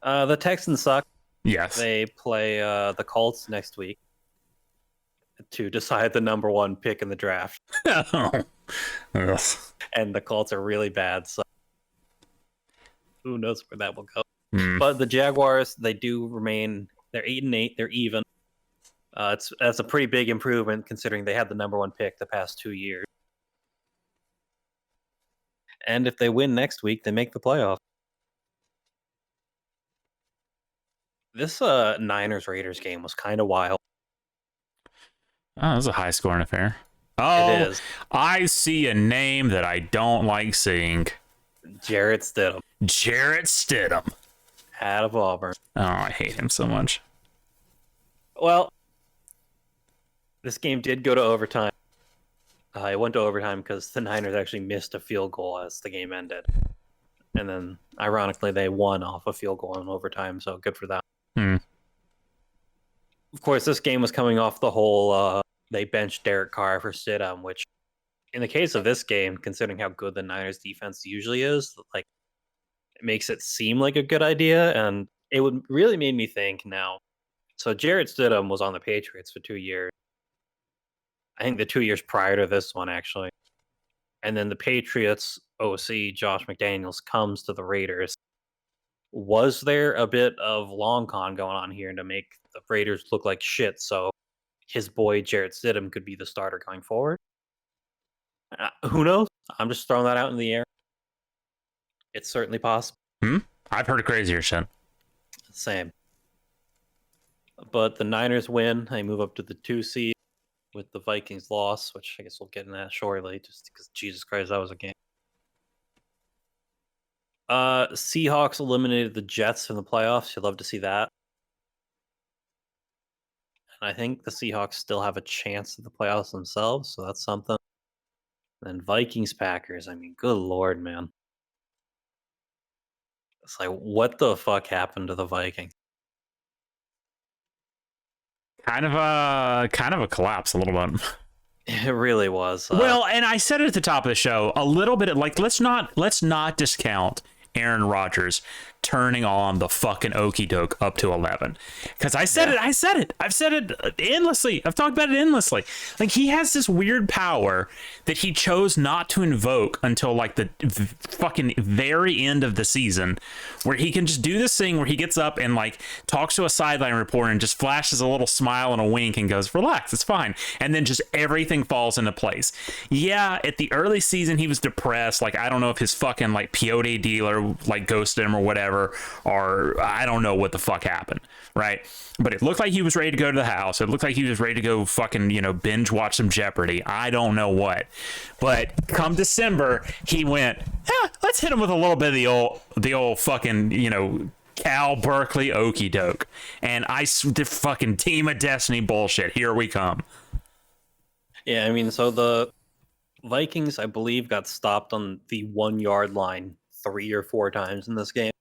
The Texans suck. Yes. They play the Colts next week to decide the number 1 pick in the draft. And the Colts are really bad, so who knows where that will go. But the Jaguars, they do remain, they're 8-8, they're even. That's a pretty big improvement considering they had the number 1 pick the past 2 years. And if they win next week, they make the playoff. This Niners-Raiders game was kind of wild. Oh, that was a high-scoring affair. Oh, it is. I see a name that I don't like seeing. Jarrett Stidham. Out of Auburn. Oh, I hate him so much. Well, this game did go to overtime. It went to overtime because the Niners actually missed a field goal as the game ended. And then, ironically, they won off a field goal in overtime, so good for them. Of course, this game was coming off the whole they benched Derek Carr for Stidham, which, in the case of this game, considering how good the Niners defense usually is, like, it makes it seem like a good idea, and it would really made me think now. So Jarrett Stidham was on the Patriots for 2 years. I think the 2 years prior to this one, actually. And then the Patriots OC, Josh McDaniels, comes to the Raiders. Was there a bit of long con going on here to make the Raiders look like shit so his boy Jarrett Stidham could be the starter going forward? Who knows? I'm just throwing that out in the air. It's certainly possible. I've heard of crazier shit. Same. But the Niners win. They move up to the 2 seed. with the Vikings loss, which I guess we'll get in that shortly, just because Jesus Christ, that was a game. Seahawks eliminated the Jets from the playoffs. You'd love to see that. And I think the Seahawks still have a chance at the playoffs themselves, so that's something. And then Vikings Packers. I mean, good lord, man. It's like, what the fuck happened to the Vikings? Kind of a collapse a little bit. It really was. Well, and I said it at the top of the show, a little bit like let's not discount Aaron Rodgers turning on the fucking okey doke up to 11. Because I said it. I've said it endlessly. I've talked about it endlessly. Like, he has this weird power that he chose not to invoke until like the fucking very end of the season, where he can just do this thing where he gets up and like talks to a sideline reporter and just flashes a little smile and a wink and goes, relax, it's fine. And then just everything falls into place. Yeah, at the early season, he was depressed. Like, I don't know if his fucking like peyote dealer like ghosted him or whatever, or I don't know what the fuck happened, right? But it looked like he was ready to go to the house. It looked like he was ready to go fucking, binge watch some Jeopardy. I don't know what. But come December, he went, let's hit him with a little bit of the old fucking, Cal Berkeley okey doke. And the fucking Team of Destiny bullshit. Here we come. Yeah, I mean, so the Vikings, I believe, got stopped on the 1 yard line 3 or 4 times in this game.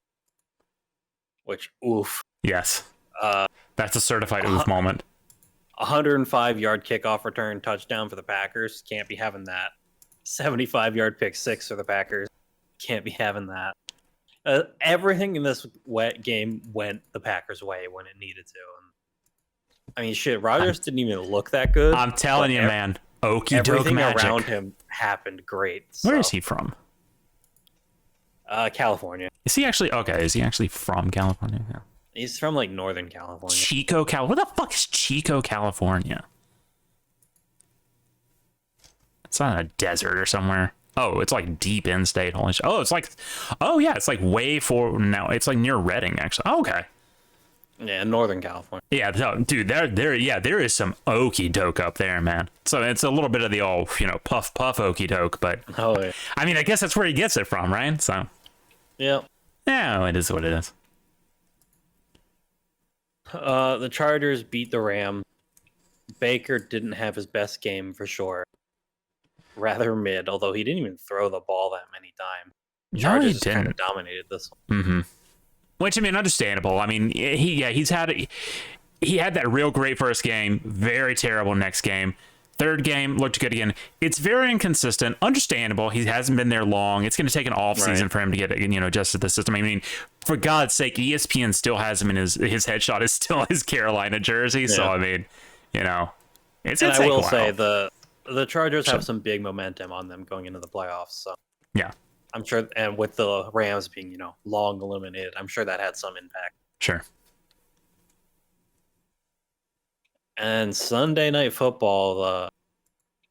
Which, oof. Yes. That's a certified oof moment. 105-yard kickoff return touchdown for the Packers. Can't be having that. 75-yard pick six for the Packers. Can't be having that. Everything in this game went the Packers' way when it needed to. And, I mean, shit, Rodgers didn't even look that good. I'm telling you, man. Okey doke everything magic. Around him happened great. So. Where is he from? California. Is he actually from California? Yeah. He's from like Northern California. Chico, Where the fuck is Chico, California? It's not in a desert or somewhere. Oh, it's like deep in state. Holy shit. Oh, it's like way forward now. It's like near Redding, actually. Oh, okay. Yeah, Northern California. Yeah, dude, there is some okey doke up there, man. So it's a little bit of the old, puff okey doke, but yeah. I mean, I guess that's where he gets it from, right? So yeah, it is what it is. The Chargers beat the Rams. Baker didn't have his best game for sure. Rather mid, although he didn't even throw the ball that many times. Chargers just kind of dominated this one. Mm-hmm. Which, I mean, understandable. I mean, he had that real great first game, very terrible next game. Third game looked good again. It's very inconsistent. Understandable. He hasn't been there long. It's going to take an off season for him to get adjusted to the system. I mean, for God's sake, ESPN still has him in his headshot is still his Carolina jersey. Yeah. So I mean, it's. And I will say the Chargers have some big momentum on them going into the playoffs. So yeah. I'm sure, and with the Rams being, long eliminated, I'm sure that had some impact. Sure. And Sunday Night Football,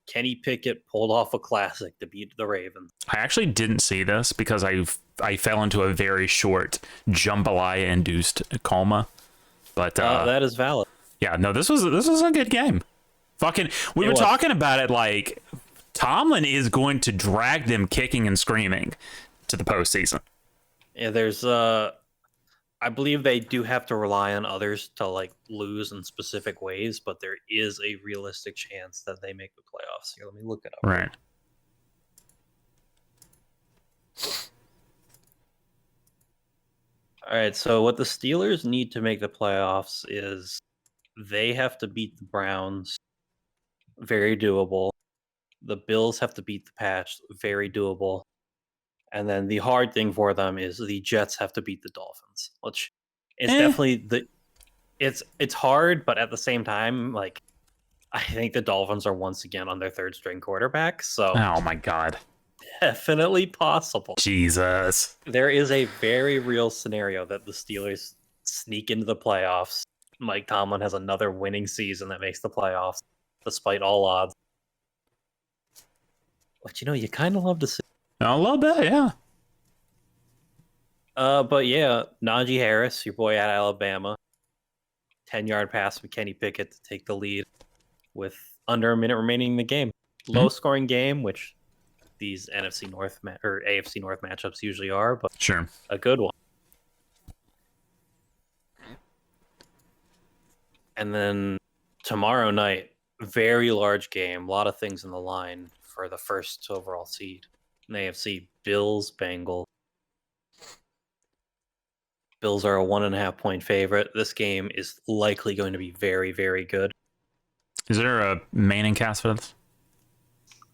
Kenny Pickett pulled off a classic to beat the Ravens. I actually didn't see this because I fell into a very short jambalaya-induced coma. But that is valid. Yeah, no, this was a good game. We were talking about it like Tomlin is going to drag them kicking and screaming to the postseason. Yeah, there's I believe they do have to rely on others to like lose in specific ways, but there is a realistic chance that they make the playoffs. Here, let me look it up. Right. All right, so what the Steelers need to make the playoffs is they have to beat the Browns. Very doable. The Bills have to beat the Pats, very doable. And then the hard thing for them is the Jets have to beat the Dolphins, which is definitely it's hard, but at the same time, like I think the Dolphins are once again on their third string quarterback. So oh my God. Definitely possible. Jesus. There is a very real scenario that the Steelers sneak into the playoffs. Mike Tomlin has another winning season that makes the playoffs, despite all odds. But you kind of love to see. A little bit, yeah. But yeah, Najee Harris, your boy at Alabama, 10-yard pass from Kenny Pickett to take the lead with under a minute remaining in the game. Low scoring game, which these NFC North or AFC North matchups usually are, but Sure. a good one. And then tomorrow night, very large game, a lot of things in the line for the first overall seed in the AFC. Bills, Bengals. Bills are a 1.5 point favorite. This game is likely going to be very, very good. Is there a Manning cast for this?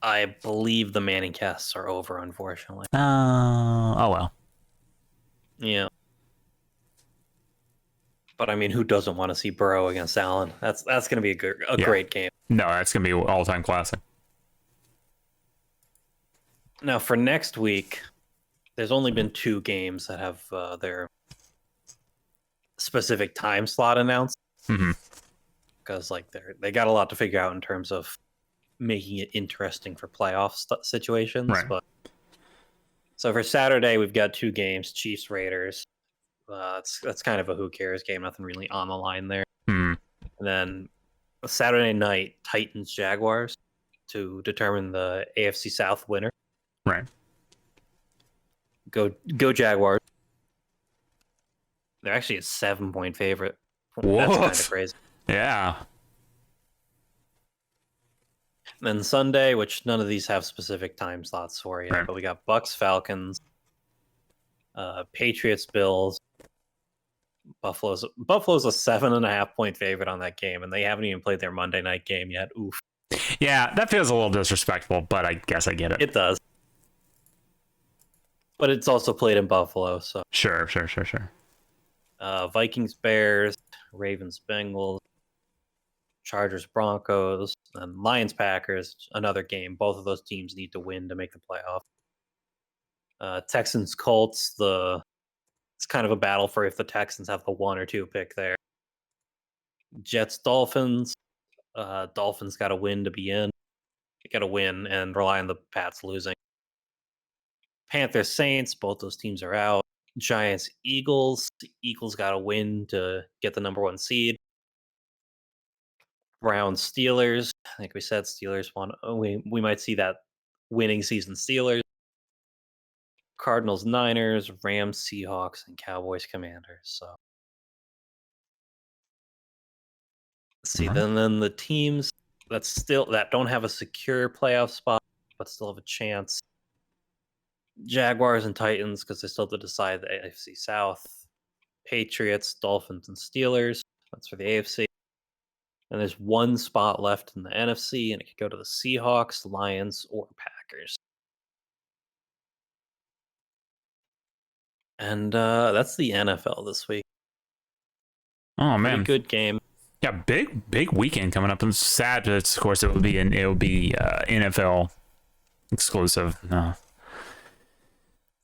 I believe the Manning casts are over, unfortunately. Oh well. Yeah. But I mean, who doesn't want to see Burrow against Allen? That's going to be a great game. No, that's gonna be an all-time classic. Now for next week, there's only been 2 games that have their specific time slot announced. Because they got a lot to figure out in terms of making it interesting for playoff situations. Right. But so for Saturday, we've got 2 games: Chiefs, Raiders. That's kind of a who cares game. Nothing really on the line there. And then Saturday night, Titans, Jaguars to determine the AFC South winner. Right. Go Jaguars. They're actually a 7-point favorite. What? That's kind of crazy. Yeah. Then Sunday, which none of these have specific time slots for yet, but we got Bucks, Falcons, Patriots, Bills. Buffalo's a 7.5 point favorite on that game, and they haven't even played their Monday night game yet. Oof. Yeah, that feels a little disrespectful, but I guess I get it. It does. But it's also played in Buffalo, so. Sure. Vikings, Bears, Ravens, Bengals, Chargers, Broncos, and Lions, Packers, another game. Both of those teams need to win to make the playoff. Texans, Colts, it's kind of a battle for if the Texans have the 1 or 2 pick there. Jets, Dolphins. Dolphins got to win to be in. They got to win and rely on the Pats losing. Panthers, Saints, both those teams are out. Giants, Eagles. Eagles got to win to get the number 1 seed. Browns, Steelers. Like we said, Steelers won. We might see that winning season Steelers. Cardinals, Niners, Rams, Seahawks, and Cowboys, Commanders. So see, then the teams that don't have a secure playoff spot but still have a chance. Jaguars and Titans, because they still have to decide the AFC South. Patriots, Dolphins, and Steelers. That's for the AFC. And there's 1 spot left in the NFC, and it could go to the Seahawks, Lions, or Packers. And that's the NFL this week. Oh man, pretty good game. Yeah, big weekend coming up. I'm sad, but of course it would be NFL exclusive. No.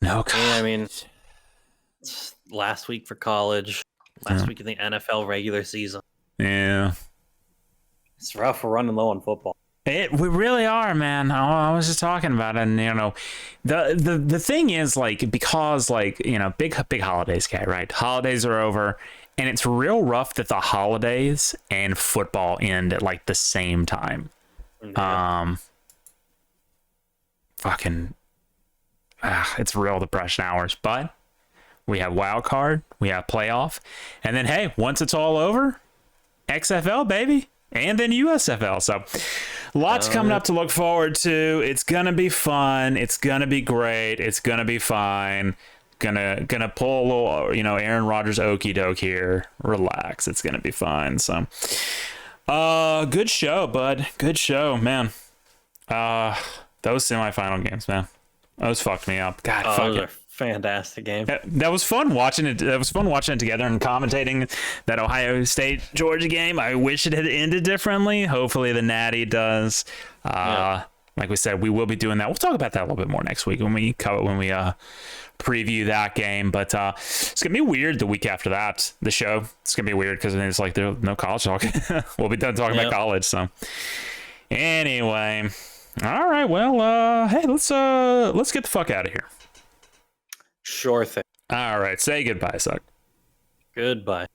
God. Yeah, I mean, it's last week for college, last week in the NFL regular season. Yeah, it's rough. We're running low on football. We really are, man. I was just talking about it, and the thing is, because big holidays, guy, right? Holidays are over, and it's real rough that the holidays and football end at the same time. Yeah. It's real depression hours, but we have wild card, we have playoff, and then hey, once it's all over, XFL, baby. And then USFL. So lots coming up to look forward to. It's going to be fun. It's going to be great. It's going to be fine. Gonna pull a little, Aaron Rodgers okey doke here. Relax. It's going to be fine. So good show, bud. Good show, man. Those semifinal games, man. Those fucked me up. God, fuck it. Fantastic game. That was fun watching it. That was fun watching it together and commentating that Ohio State Georgia game. I wish it had ended differently. Hopefully the Natty does. Like we said, we will be doing that. We'll talk about that a little bit more next week when we preview that game. But it's gonna be weird the week after that. The show. It's gonna be weird because it's there's no college talk. We'll be done talking about college. So anyway, all right. Well, hey, let's get the fuck out of here. Sure thing. All right. Say goodbye, Suck. Goodbye.